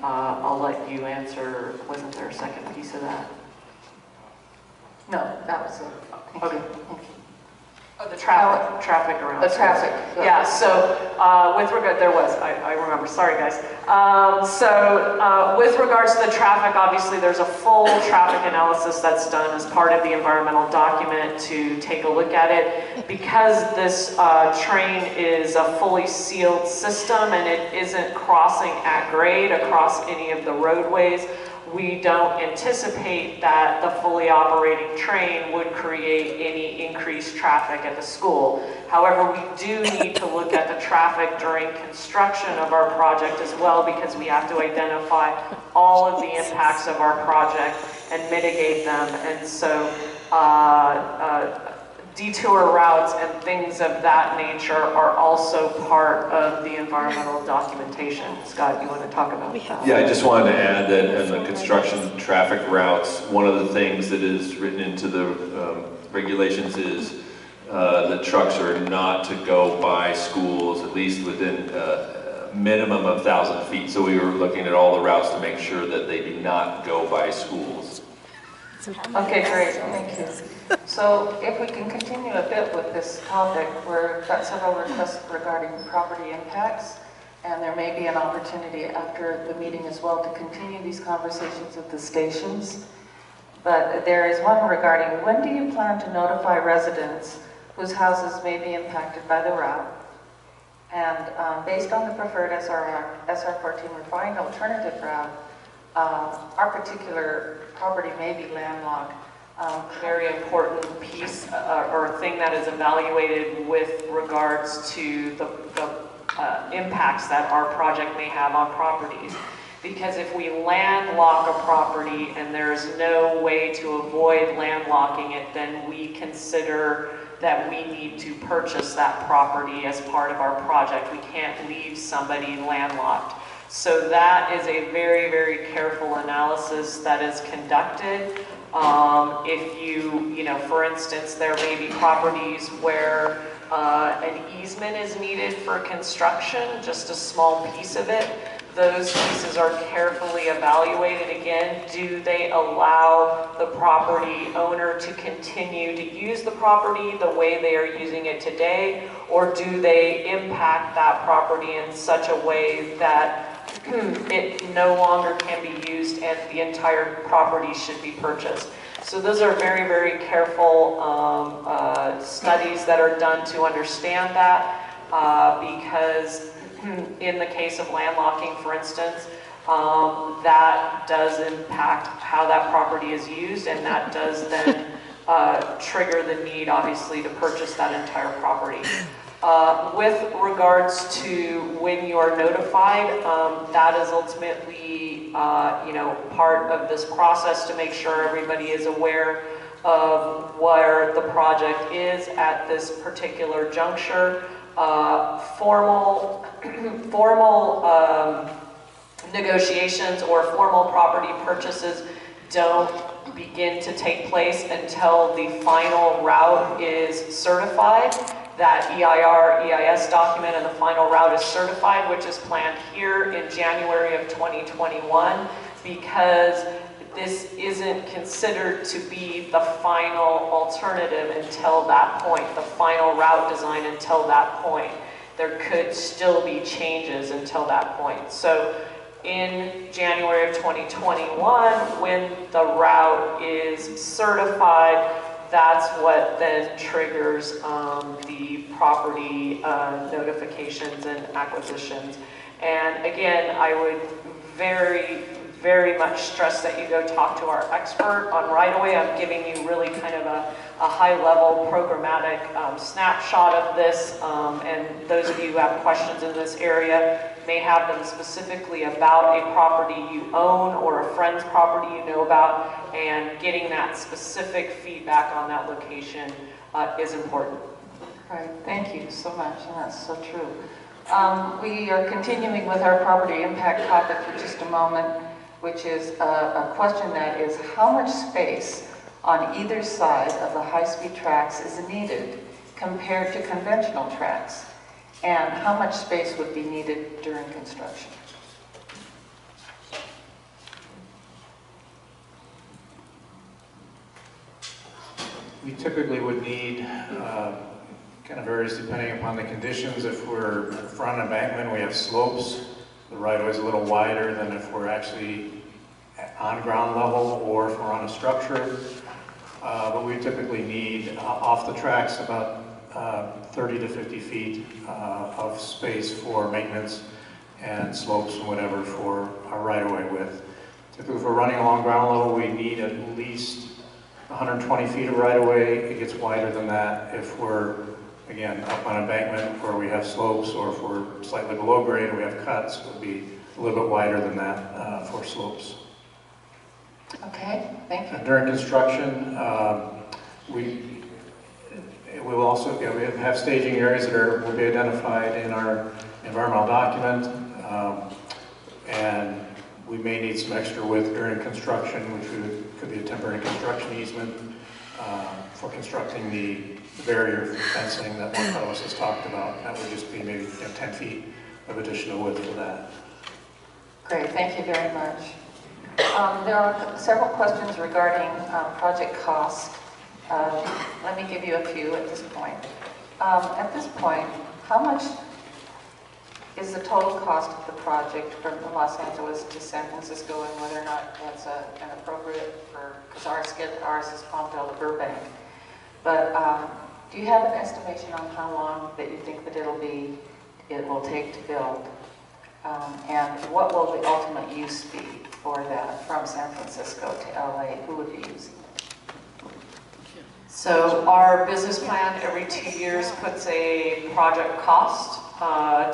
I'll let you answer, wasn't there a second piece of that? No, that was it. Thank you. Thank you. Oh, the traffic around. The traffic. Yeah, so with regard, I remember, sorry guys. With regards to the traffic, obviously there's a full traffic analysis that's done as part of the environmental document to take a look at it. Because this train is a fully sealed system and it isn't crossing at grade across any of the roadways, we don't anticipate that the fully operating train would create any increased traffic at the school. However, we do need to look at the traffic during construction of our project as well, because we have to identify all of the impacts of our project and mitigate them. And so detour routes and things of that nature are also part of the environmental documentation. Scott, you want to talk about that? Yeah, I just wanted to add that in the construction traffic routes, one of the things that is written into the regulations is the trucks are not to go by schools, at least within a minimum of 1,000 feet. So we were looking at all the routes to make sure that they do not go by schools. Okay, great, thank you. So if we can continue a bit with this topic, we've got several requests regarding property impacts, and there may be an opportunity after the meeting as well to continue these conversations at the stations. But there is one regarding, when do you plan to notify residents whose houses may be impacted by the route? And based on the preferred SR14 refined alternative route, our particular property may be landlocked. very important piece or thing that is evaluated with regards to the impacts that our project may have on properties. Because if we landlock a property and there's no way to avoid landlocking it, then we consider that we need to purchase that property as part of our project. We can't leave somebody landlocked. So that is a very, very careful analysis that is conducted. If you know, for instance, there may be properties where an easement is needed for construction, just a small piece of it. Those pieces are carefully evaluated. Again, do they allow the property owner to continue to use the property the way they are using it today, or do they impact that property in such a way that it no longer can be used and the entire property should be purchased? So those are very, very careful studies that are done to understand that, because in the case of landlocking, for instance, that does impact how that property is used, and that does then trigger the need, obviously, to purchase that entire property. With regards to when you are notified, that is ultimately, you know, part of this process to make sure everybody is aware of where the project is at this particular juncture. Formal negotiations or formal property purchases don't begin to take place until the final route is certified. That EIR, EIS document and the final route is certified, which is planned here in January of 2021, because this isn't considered to be the final alternative until that point, the final route design until that point. There could still be changes until that point. So in January of 2021, when the route is certified, that's what then triggers the property notifications and acquisitions. And again, I would very much stress that you go talk to our expert on right-of-way. I'm giving you really kind of a high-level programmatic snapshot of this, and those of you who have questions in this area may have them specifically about a property you own or a friend's property you know about, and getting that specific feedback on that location is important. Right, thank you so much, and that's so true. We are continuing with our property impact topic for just a moment, which is a question that is, how much space on either side of the high-speed tracks is needed compared to conventional tracks? And how much space would be needed during construction? We typically would need, kind of varies depending upon the conditions. If we're front embankment, we have slopes. The right-of-way is a little wider than if we're actually on ground level or if we're on a structure. But we typically need off the tracks about 30 to 50 feet of space for maintenance and slopes and whatever for our right-of-way width. Typically, if we're running along ground level, we need at least 120 feet of right-of-way. It gets wider than that if we're, again, up on embankment where we have slopes, or if we're slightly below grade and we have cuts, it would be a little bit wider than that for slopes. Okay, thank you. During construction, we will also we have staging areas that will be identified in our environmental document, and we may need some extra width during construction, which could be a temporary construction easement for constructing the barrier fencing that one fellow has talked about. That would just be maybe 10 feet of additional width for that. Great, thank you very much. There are several questions regarding project cost. Let me give you a few at this point. At this point, how much is the total cost of the project from Los Angeles to San Francisco, and whether or not that's an appropriate for, because ours is Palmdale to Burbank. But do you have an estimation on how long that you think that it will take to build? And what will the ultimate use be for that from San Francisco to LA? Who would be using it? So our business plan every 2 years puts a project cost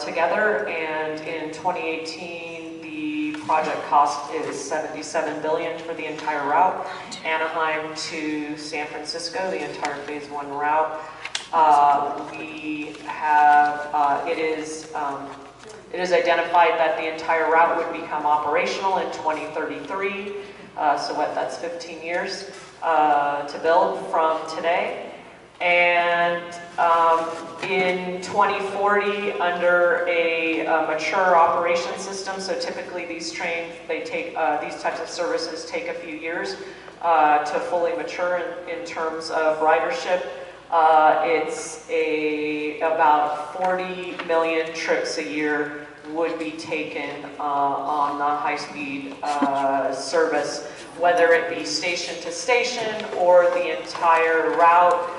together, and in 2018 the project cost is $77 billion for the entire route, Anaheim to San Francisco, the entire phase 1 route. It is identified that the entire route would become operational in 2033, so that's 15 years to build from today. And in 2040, under a mature operation system, so typically these types of services take a few years to fully mature in terms of ridership. It's about 40 million trips a year would be taken on the high-speed service, whether it be station to station or the entire route.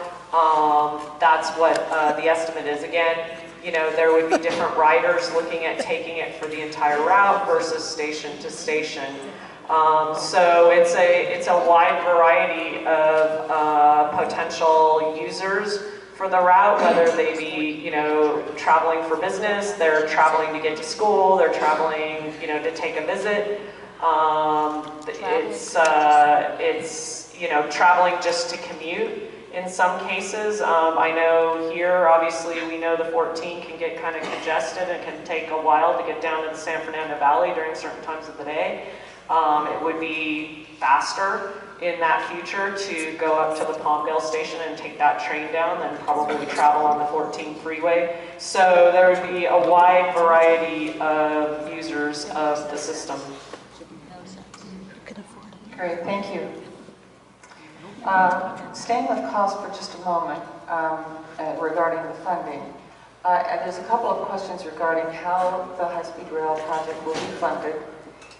That's what the estimate is. Again, there would be different riders looking at taking it for the entire route versus station to station. So it's a wide variety of potential users for the route, whether they be traveling for business, they're traveling to get to school, they're traveling to take a visit. It's traveling just to commute in some cases. I know here, obviously, we know the 14 can get kind of congested and can take a while to get down to the San Fernando Valley during certain times of the day. It would be faster in that future to go up to the Palmdale station and take that train down than probably travel on the 14 freeway. So there would be a wide variety of users of the system. Great, thank you. Staying with cost for just a moment regarding the funding. There's a couple of questions regarding how the high-speed rail project will be funded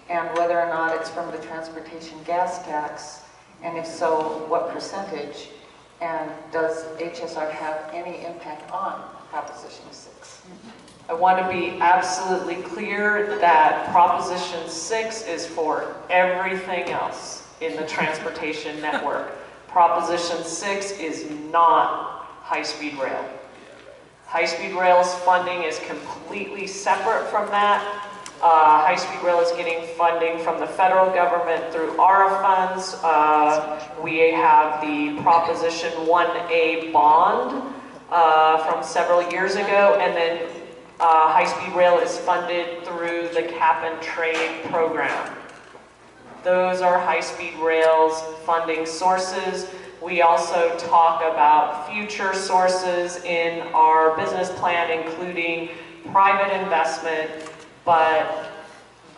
and whether or not it's from the transportation gas tax, and if so, what percentage, and does HSR have any impact on Proposition 6? I want to be absolutely clear that Proposition 6 is for everything else in the transportation network. Proposition 6 is not high-speed rail. High-speed rail's funding is completely separate from that. High-speed rail is getting funding from the federal government through ARA funds. We have the Proposition 1A bond from several years ago, and then high-speed rail is funded through the cap and trade program. Those are high-speed rail's funding sources. We also talk about future sources in our business plan, including private investment, but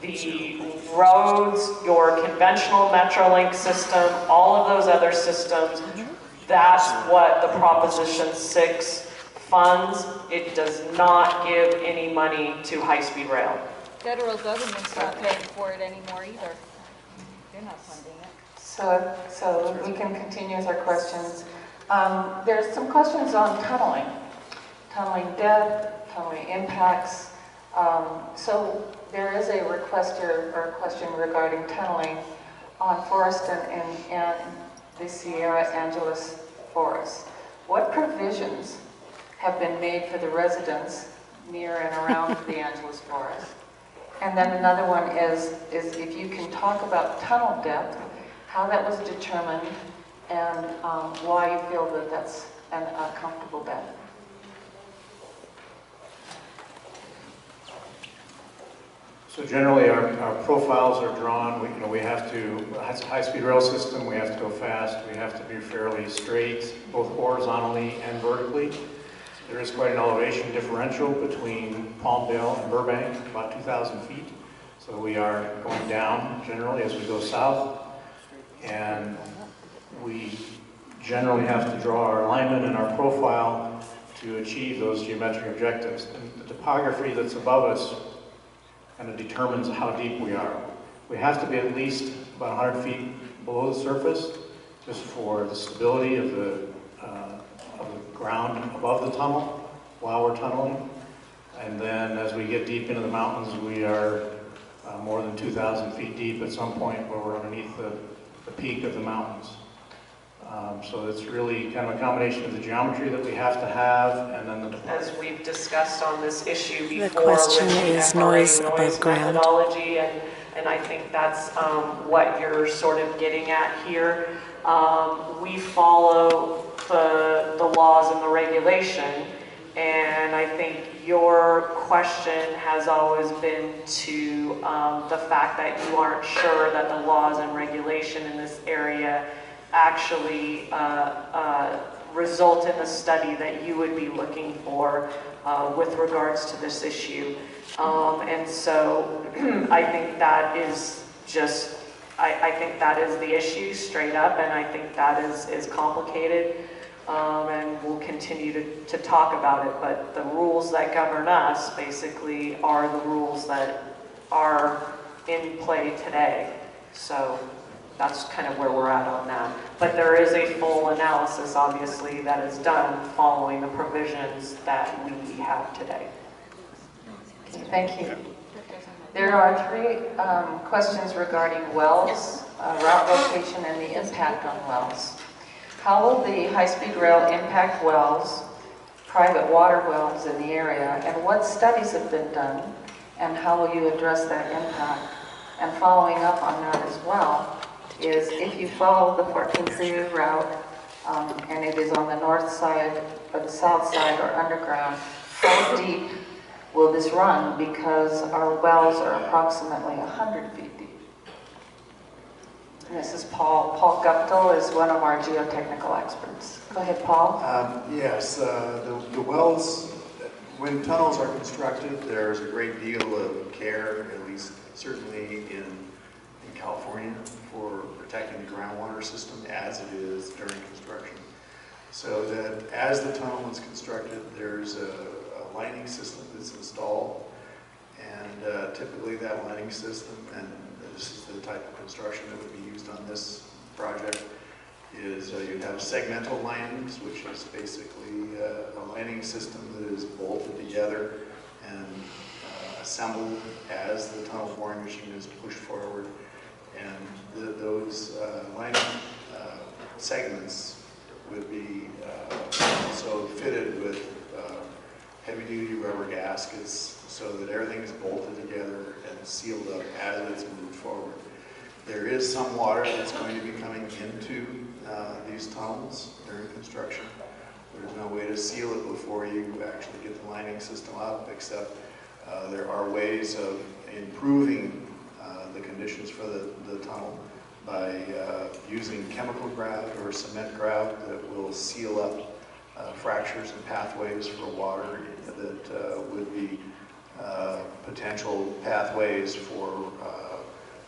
the roads, your conventional Metrolink system, all of those other systems, that's what the Proposition 6 funds. It does not give any money to high-speed rail. Federal government's not paying for it anymore either. They're not funding it. So we can continue with our questions. There's some questions on tunneling depth, tunneling impacts. So there is a request or a question regarding tunneling on Forest and the Sierra Angeles Forest. What provisions have been made for the residents near and around the Angeles Forest? And then another one is if you can talk about tunnel depth, how that was determined, and why you feel that that's a comfortable depth. So generally, our profiles are drawn. We have to. It's a high-speed rail system. We have to go fast. We have to be fairly straight, both horizontally and vertically. There is quite an elevation differential between Palmdale and Burbank, about 2,000 feet. So we are going down generally as we go south, and we generally have to draw our alignment and our profile to achieve those geometric objectives. And the topography that's above us kind of determines how deep we are. We have to be at least about 100 feet below the surface, just for the stability of the ground above the tunnel while we're tunneling. And then as we get deep into the mountains, we are more than 2,000 feet deep at some point where we're underneath the peak of the mountains. So it's really kind of a combination of the geometry that we have to have, and then the As we've discussed on this issue before. The question with the is FRA noise above ground. methodology, and I think that's what you're sort of getting at here. We follow the laws and the regulation, and I think your question has always been to the fact that you aren't sure that the laws and regulation in this area actually result in the study that you would be looking for with regards to this issue. And so I think that is just, I think that is the issue straight up, and I think that is complicated, and we'll continue to talk about it, but the rules that govern us basically are the rules that are in play today. So that's kind of where we're at on that. But there is a full analysis, obviously, that is done following the provisions that we have today. Okay, thank you. There are three questions regarding wells, route location, and the impact on wells. How will the high-speed rail impact wells, private water wells in the area, and what studies have been done, and how will you address that impact? And following up on that as well, is if you follow the 14-3 route and it is on the north side or the south side or underground, how deep will this run? Because our wells are approximately 100 feet deep. And this is Paul. Paul Guptill is one of our geotechnical experts. Go ahead, Paul. Yes, the wells, when tunnels are constructed, there's a great deal of care, at least certainly in California, for protecting the groundwater system as it is during construction. So that as the tunnel is constructed, there's a lining system that's installed, and typically that lining system, and this is the type of construction that would be used on this project, is you'd have segmental linings, which is basically a lining system that is bolted together and assembled as the tunnel boring machine is pushed forward. And those lining segments would be also fitted with heavy-duty rubber gaskets so that everything is bolted together and sealed up as it's moved forward. There is some water that's going to be coming into these tunnels during construction. There's no way to seal it before you actually get the lining system up, except there are ways of improving the conditions for the tunnel by using chemical grout or cement grout that will seal up fractures and pathways for water that would be potential pathways for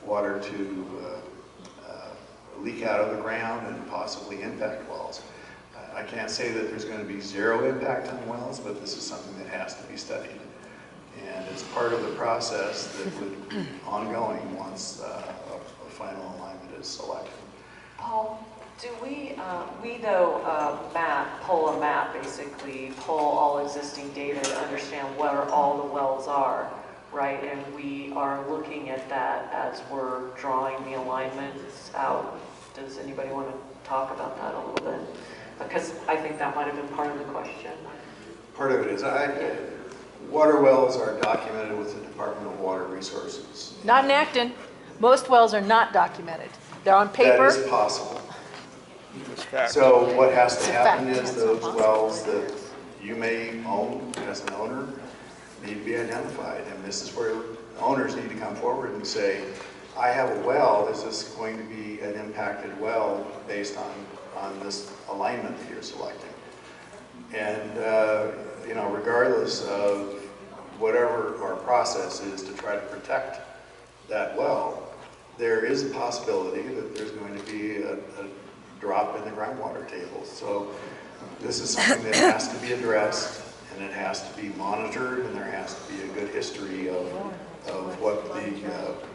water to leak out of the ground and possibly impact wells. I can't say that there's going to be zero impact on wells, but this is something that has to be studied. And it's part of the process that would be ongoing once a final alignment is selected. Paul, do we pull a map, basically pull all existing data to understand where all the wells are, right? And we are looking at that as we're drawing the alignments out. Does anybody want to talk about that a little bit? Because I think that might have been part of the question. Part of it is, water wells are documented with the Department of Water Resources. Not in Acton. Most wells are not documented. They're on paper. That is possible. So what has to happen is those wells that you may own as an owner need to be identified. And this is where owners need to come forward and say, I have a well, is this going to be an impacted well based on this alignment that you're selecting? And you know, regardless of whatever our process is to try to protect that well, there is a possibility that there's going to be a drop in the groundwater table. So this is something that has to be addressed, and it has to be monitored, and there has to be a good history of what the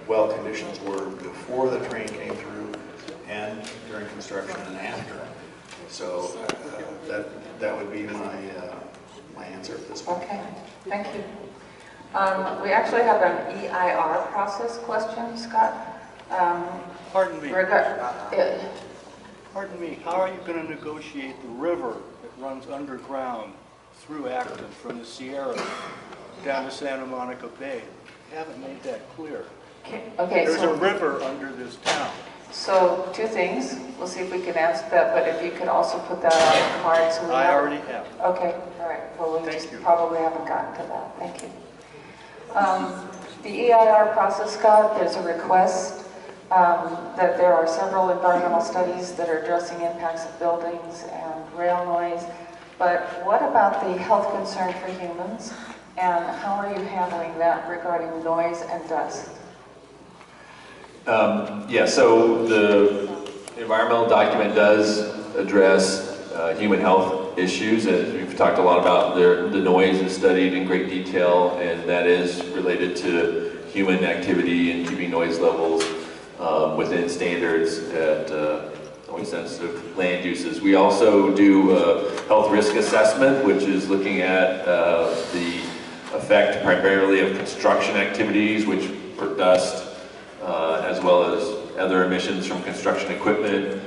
well conditions were before the train came through and during construction and after. So that would be my answer at this point. Okay, thank you. We actually have an EIR process question, Scott. Pardon me. Pardon me, how are you going to negotiate the river that runs underground through Acton from the Sierra down to Santa Monica Bay? You haven't made that clear. Okay, There's a river under this town. So two things. We'll see if we can answer that, but if you could also put that on the card so we I have. already have. Okay, all right. Well, we Thank just you. probably haven't gotten to that. Thank you. The EIR process, Scott, there's a request that there are several environmental studies that are addressing impacts of buildings and rail noise. But what about the health concern for humans? And how are you handling that regarding noise and dust? Yeah, so the environmental document does address human health issues. As we've talked a lot about, the noise is studied in great detail, and that is related to human activity and keeping noise levels within standards at noise sensitive land uses. We also do a health risk assessment, which is looking at the effect primarily of construction activities, which for dust, as well as other emissions from construction equipment.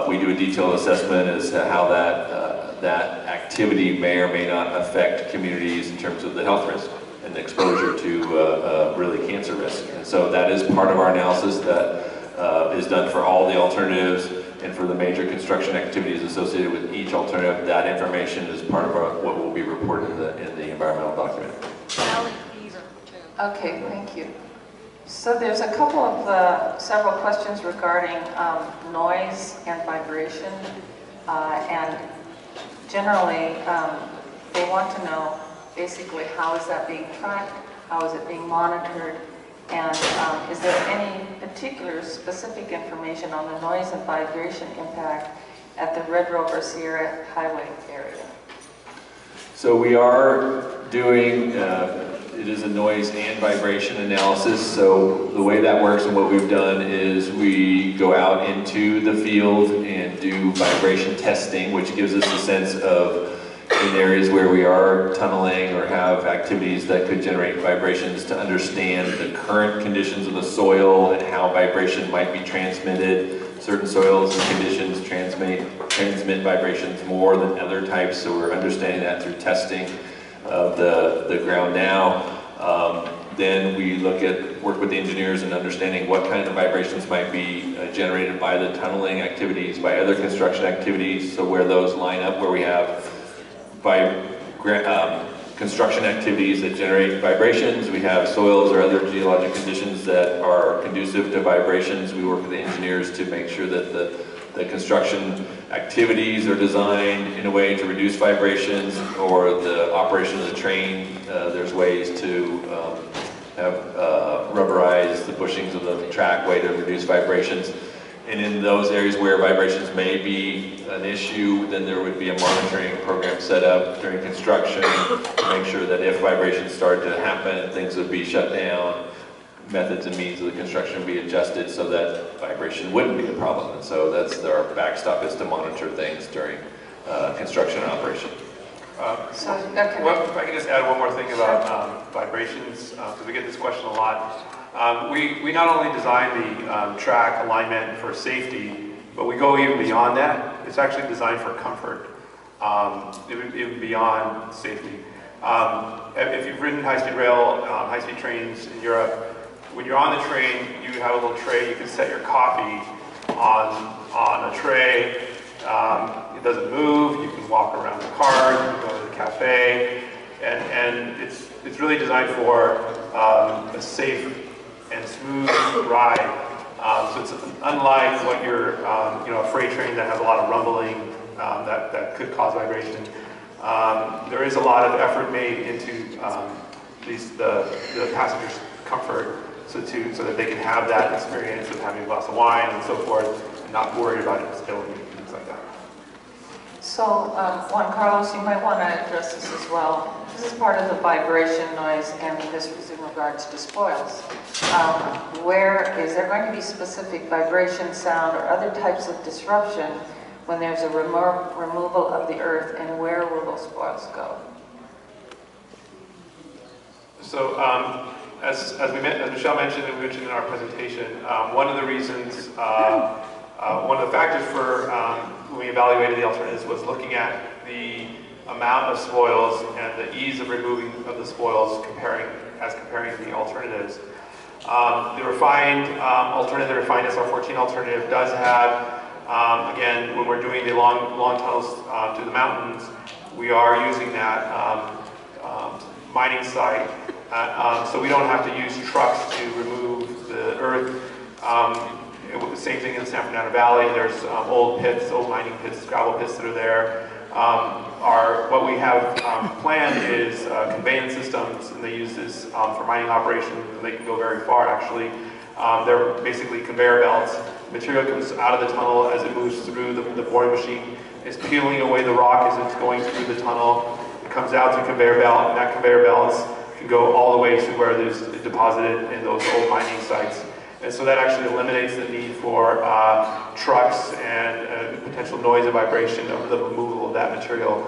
We do a detailed assessment as to how that activity may or may not affect communities in terms of the health risk and the exposure to really cancer risk. And so that is part of our analysis that is done for all the alternatives and for the major construction activities associated with each alternative. That information is part of what will be reported in the environmental document. Valley fever, too. Okay, thank you. So there's a couple of several questions regarding noise and vibration, and generally they want to know basically how is that being tracked, how is it being monitored, and is there any particular specific information on the noise and vibration impact at the Red Rover Sierra Highway area? So we are doing, it is a noise and vibration analysis. So the way that works and what we've done is we go out into the field and do vibration testing, which gives us a sense of in areas where we are tunneling or have activities that could generate vibrations to understand the current conditions of the soil and how vibration might be transmitted. Certain soils and conditions transmit vibrations more than other types, so we're understanding that through testing of the ground now. Then we work with the engineers in understanding what kind of vibrations might be generated by the tunneling activities, by other construction activities, so where those line up, where we have construction activities that generate vibrations. We have soils or other geologic conditions that are conducive to vibrations. We work with the engineers to make sure that the construction activities are designed in a way to reduce vibrations, or the operation of the train. There's ways to have rubberize the bushings of the trackway to reduce vibrations. And in those areas where vibrations may be an issue, then there would be a monitoring program set up during construction to make sure that if vibrations started to happen, things would be shut down. Methods and means of the construction would be adjusted so that vibration wouldn't be a problem. And so that's our backstop, is to monitor things during construction and operation. If I can just add one more thing about vibrations, because we get this question a lot. We not only design the track alignment for safety, but we go even beyond that. It's actually designed for comfort, even beyond safety. If you've ridden high-speed rail, high-speed trains in Europe, when you're on the train, you have a little tray. You can set your coffee on a tray. It doesn't move. You can walk around the car. You can go to the cafe, and it's really designed for a safe and smooth ride. So it's unlike what you're, a freight train that has a lot of rumbling that could cause vibration. There is a lot of effort made into the passengers' comfort, so that they can have that experience of having a glass of wine and so forth, and not worried about it spilling and things like that. So, Juan Carlos, you might want to address this as well. This is part of the vibration, noise, and this is in regards to spoils. Where is there going to be specific vibration, sound, or other types of disruption when there's a removal of the earth, and where will those spoils go? So, as Michelle mentioned and we mentioned in our presentation, one of the reasons One of the factors for when we evaluated the alternatives was looking at the amount of spoils and the ease of removing of the spoils comparing the alternatives. The refined alternative, the refined SR14 alternative does have, again, when we're doing the long tunnels through the mountains, we are using that mining site. So we don't have to use trucks to remove the earth. Same thing in the San Fernando Valley. There's old pits, old mining pits, gravel pits that are there. What we have planned is conveyance systems, and they use this for mining operations, and they can go very far actually. They're basically conveyor belts. Material comes out of the tunnel as it moves through the boring machine. It's peeling away the rock as it's going through the tunnel. It comes out to a conveyor belt, and that conveyor belts can go all the way to where there's deposited in those old mining sites. And so that actually eliminates the need for trucks and potential noise and vibration of the removal of that material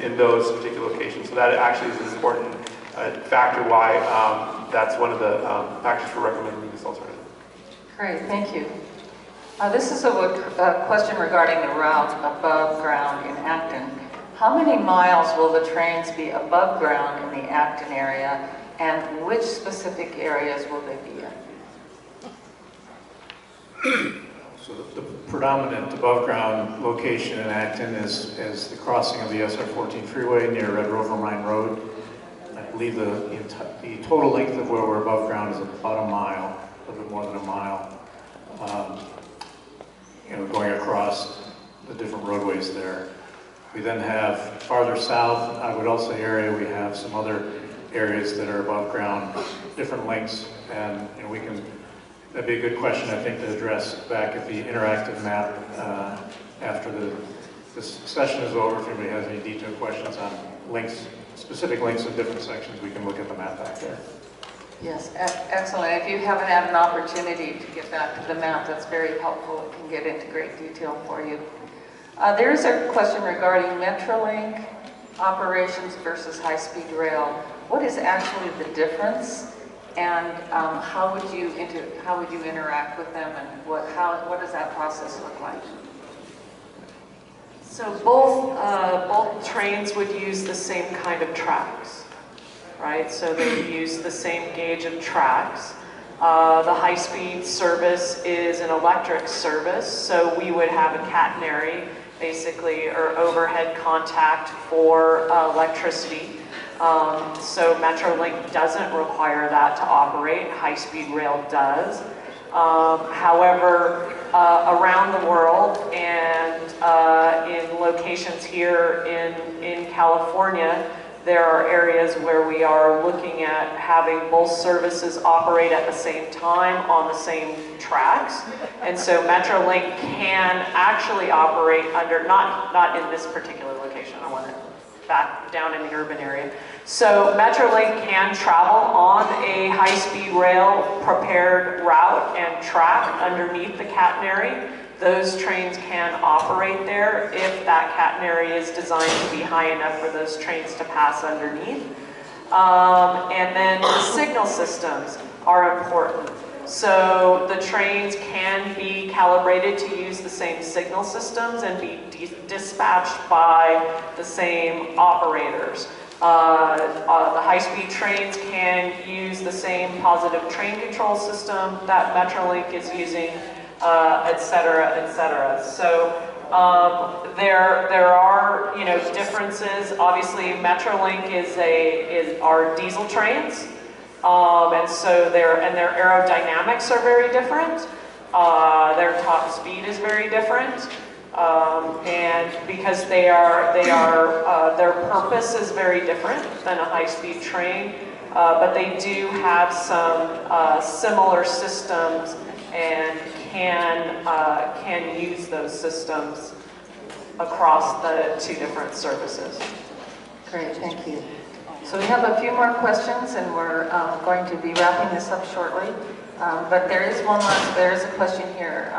in those particular locations. So that actually is an important factor why that's one of the factors for recommending this alternative. Great, thank you. This is a question regarding the route above ground in Acton. How many miles will the trains be above ground in the Acton area, and which specific areas will they be in? So the predominant above-ground location in Acton is the crossing of the SR14 freeway near Red Rover Mine Road. I believe the total length of where we're above ground is about a mile, a little bit more than a mile. Going across the different roadways there. We then have farther south, I would also area, we have some other areas that are above ground, different lengths, and that'd be a good question, I think, to address back at the interactive map after this session is over. If anybody has any detailed questions on links, specific links of different sections, we can look at the map back there. Yes, excellent. If you haven't had an opportunity to get back to the map, that's very helpful. It can get into great detail for you. There is a question regarding Metrolink operations versus high-speed rail. What is actually the difference? And how would you interact with them, and what does that process look like? So both trains would use the same kind of tracks, right? So they use the same gauge of tracks. The high-speed service is an electric service, so we would have a catenary, basically, or overhead contact for electricity. So Metrolink doesn't require that to operate, high-speed rail does. However, around the world and in locations here in California, there are areas where we are looking at having both services operate at the same time on the same tracks. And so Metrolink can actually operate under, not in this particular location, I want it back down in the urban area. So Metrolink can travel on a high-speed rail prepared route and track underneath the catenary. Those trains can operate there if that catenary is designed to be high enough for those trains to pass underneath. And then the signal systems are important. So the trains can be calibrated to use the same signal systems and be dispatched by the same operators. The high-speed trains can use the same positive train control system that Metrolink is using, et cetera, et cetera. So there are differences. Obviously, Metrolink are diesel trains, and so their aerodynamics are very different. Their top speed is very different. And because their purpose is very different than a high-speed train, but they do have some similar systems and can use those systems across the two different services. Great, thank you. So we have a few more questions, and we're going to be wrapping this up shortly. But there is a question here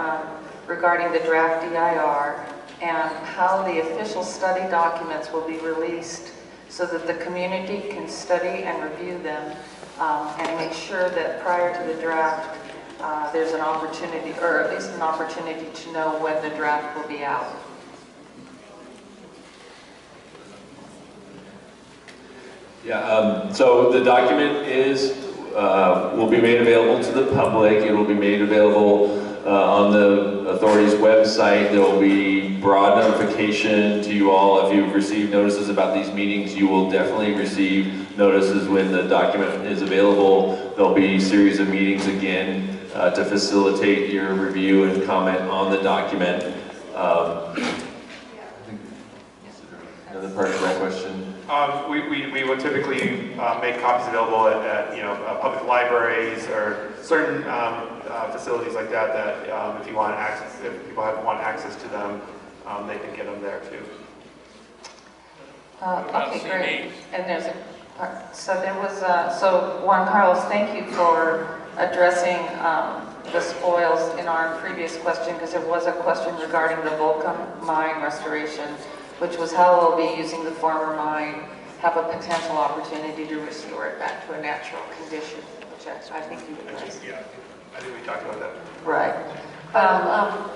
regarding the draft DIR and how the official study documents will be released so that the community can study and review them and make sure that prior to the draft there's an opportunity, or at least an opportunity to know when the draft will be out. Yeah, so the document will be made available to the public. It will be made available on the authority's website. There will be broad notification to you all. If you've received notices about these meetings, you will definitely receive notices when the document is available. There'll be a series of meetings again to facilitate your review and comment on the document. Another part of that question? We would typically make copies available at public libraries or certain facilities like that. If you want access, if people want access to them, they can get them there too. Okay, great. And there's so Juan Carlos, thank you for addressing the spoils in our previous question, because there was a question regarding the Volca mine restoration, which was how we'll be using the former mine, have a potential opportunity to restore it back to a natural condition, which I think you addressed. Yeah, I think we talked about that. Right.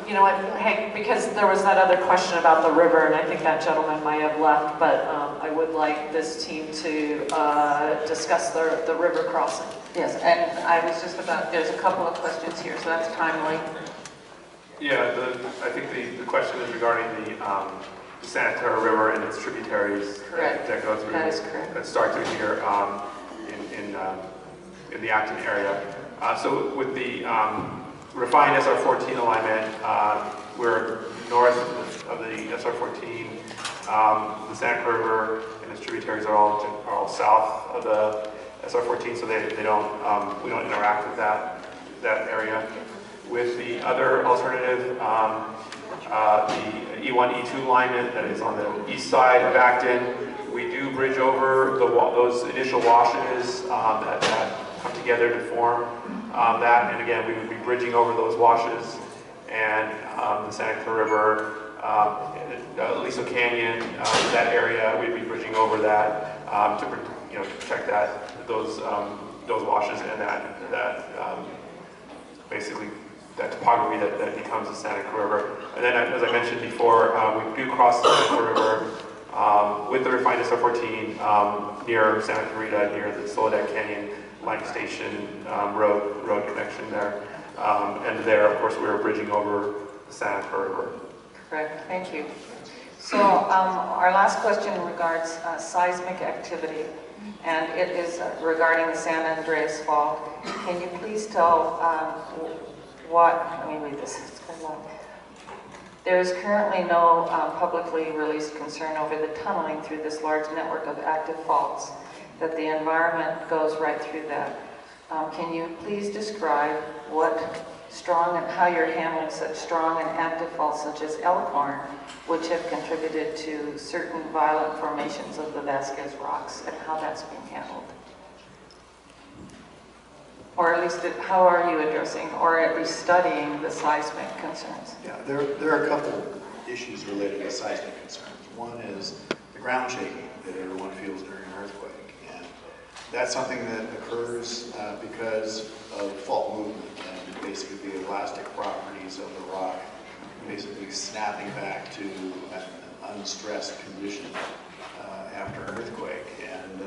You know what, Hank, because there was that other question about the river, and I think that gentleman might have left, but I would like this team to discuss the river crossing. Yes, and I was just about, there's a couple of questions here, so that's timely. Yeah, I think the question is regarding the Santa Clara River and its tributaries. Correct. That go through. That is correct. That start through here in the Acton area. So with the refined SR14 alignment, we're north of the SR14. The Santa Clara River and its tributaries are all south of the SR14, so they don't we don't interact with that area. With the other alternative, the E1, E2 alignment that is on the east side of Acton, we do bridge over those initial washes that come together to form that. And again, we would be bridging over those washes, and the Santa Clara River, Aliso Canyon, that area, we'd be bridging over that to protect those washes and that basically that topography that becomes the Santa Clara River. And then, as I mentioned before, we do cross the Santa Clara River with the refined SR14 near Santa Clarita, near the Soledad Canyon Line Station road connection there. And there, of course, we were bridging over the Santa Clara River. Correct, thank you. So our last question regards seismic activity, and it is regarding the San Andreas Fault. Can you please tell let me read this, it's kind of long. There is currently no publicly released concern over the tunneling through this large network of active faults, that the environment goes right through that. Can you please describe how you're handling such strong and active faults such as Elkhorn, which have contributed to certain violent formations of the Vasquez rocks, and how that's being handled? Or at least, how are you addressing, or at least studying, the seismic concerns? Yeah, there are a couple issues related to seismic concerns. One is the ground shaking that everyone feels during an earthquake, and that's something that occurs because of fault movement and basically the elastic properties of the rock basically snapping back to an unstressed condition after an earthquake, and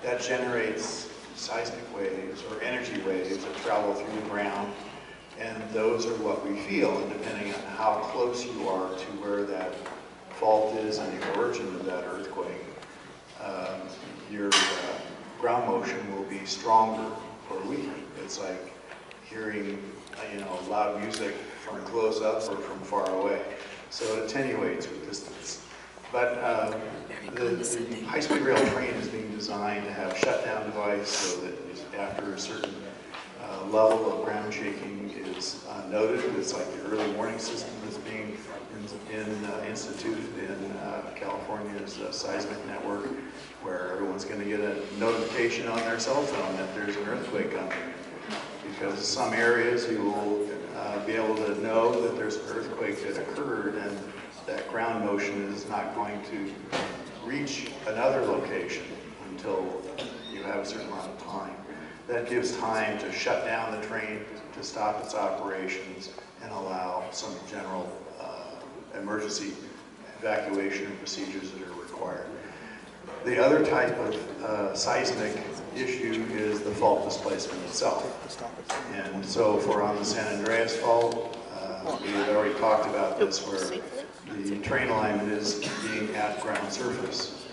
that generates seismic waves or energy waves that travel through the ground, and those are what we feel. And depending on how close you are to where that fault is and the origin of that earthquake, your ground motion will be stronger or weaker. It's like hearing loud music from close up or from far away. So it attenuates with distance. But the high-speed rail train is being designed to have shutdown device so that after a certain level of ground shaking is noted, it's like the early warning system that's being instituted in California's seismic network, where everyone's going to get a notification on their cell phone that there's an earthquake coming. Because in some areas you will be able to know that there's an earthquake that occurred, and that ground motion is not going to reach another location until you have a certain amount of time. That gives time to shut down the train, to stop its operations, and allow some general emergency evacuation procedures that are required. The other type of seismic issue is the fault displacement itself. And so for on the San Andreas fault, we had already talked about this, where the train alignment is being at ground surface.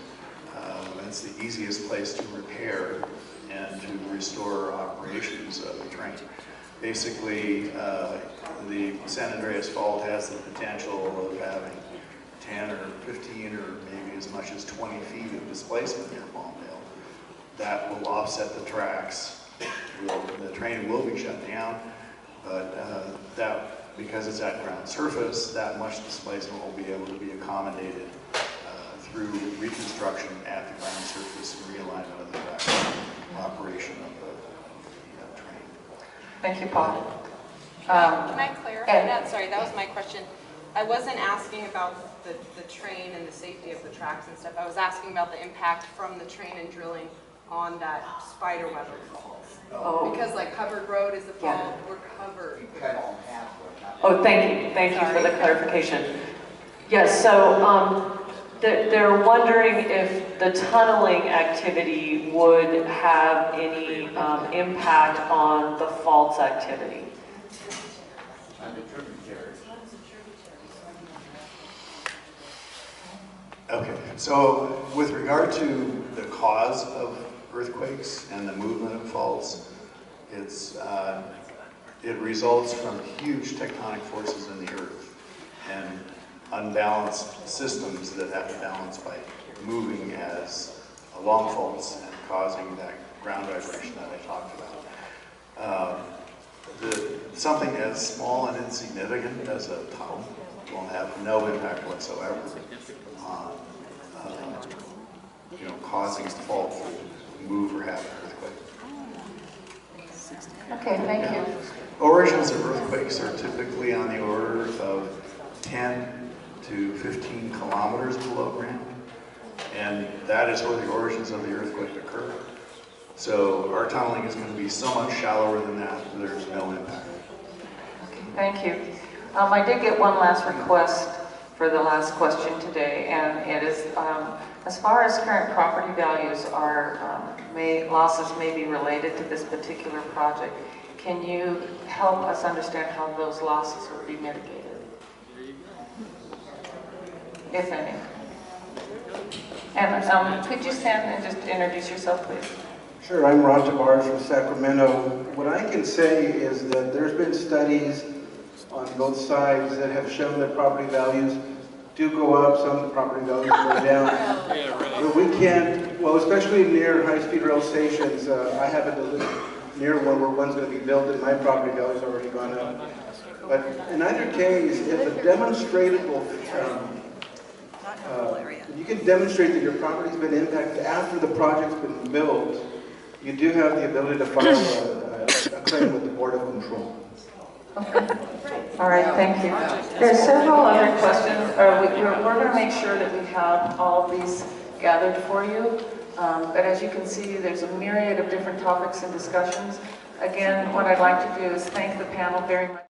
That's the easiest place to repair and to restore operations of the train. Basically, the San Andreas fault has the potential of having 10 or 15 or maybe as much as 20 feet of displacement near Palmdale. That will offset the tracks. The train will be shut down, but because it's at ground surface, that much displacement will be able to be accommodated through reconstruction at the ground surface and realignment of the track operation of the train. Thank you, Paul. Can I clarify that? Sorry, that was my question. I wasn't asking about the train and the safety of the tracks and stuff. I was asking about the impact from the train and drilling on that spider web of falls. Oh. Because like covered road is the fault, we're covered. Oh, thank you for the clarification. Yes, so they're wondering if the tunneling activity would have any impact on the faults activity. Okay, so with regard to the cause of earthquakes and the movement of faults, it results from huge tectonic forces in the earth and unbalanced systems that have to balance by moving as along faults and causing that ground vibration that I talked about. Something as small and insignificant as a tunnel will have no impact whatsoever on causing a fault to move or have an earthquake. Okay, thank you. Origins of earthquakes are typically on the order of 10 to 15 kilometers below ground, and that is where the origins of the earthquake occur. So our tunneling is going to be so much shallower than that, there's no impact. Okay, thank you. I did get one last request for the last question today, and it is, as far as current property values are, losses may be related to this particular project. Can you help us understand how those losses will be mitigated, if any? And could you stand and just introduce yourself, please? Sure, I'm Ron Tabarge from Sacramento. What I can say is that there's been studies on both sides that have shown that property values do go up, some property values go down. But we can't, well, especially near high-speed rail stations, I happen to live near one where one's going to be built and my property value's already gone up. But in either case, if a demonstratable, you can demonstrate that your property's been impacted after the project's been built, you do have the ability to file a claim with the Board of Control. Okay. All right, thank you. There's several other questions. We're going to make sure that we have all of these gathered for you. But as you can see, there's a myriad of different topics and discussions. Again, what I'd like to do is thank the panel very much.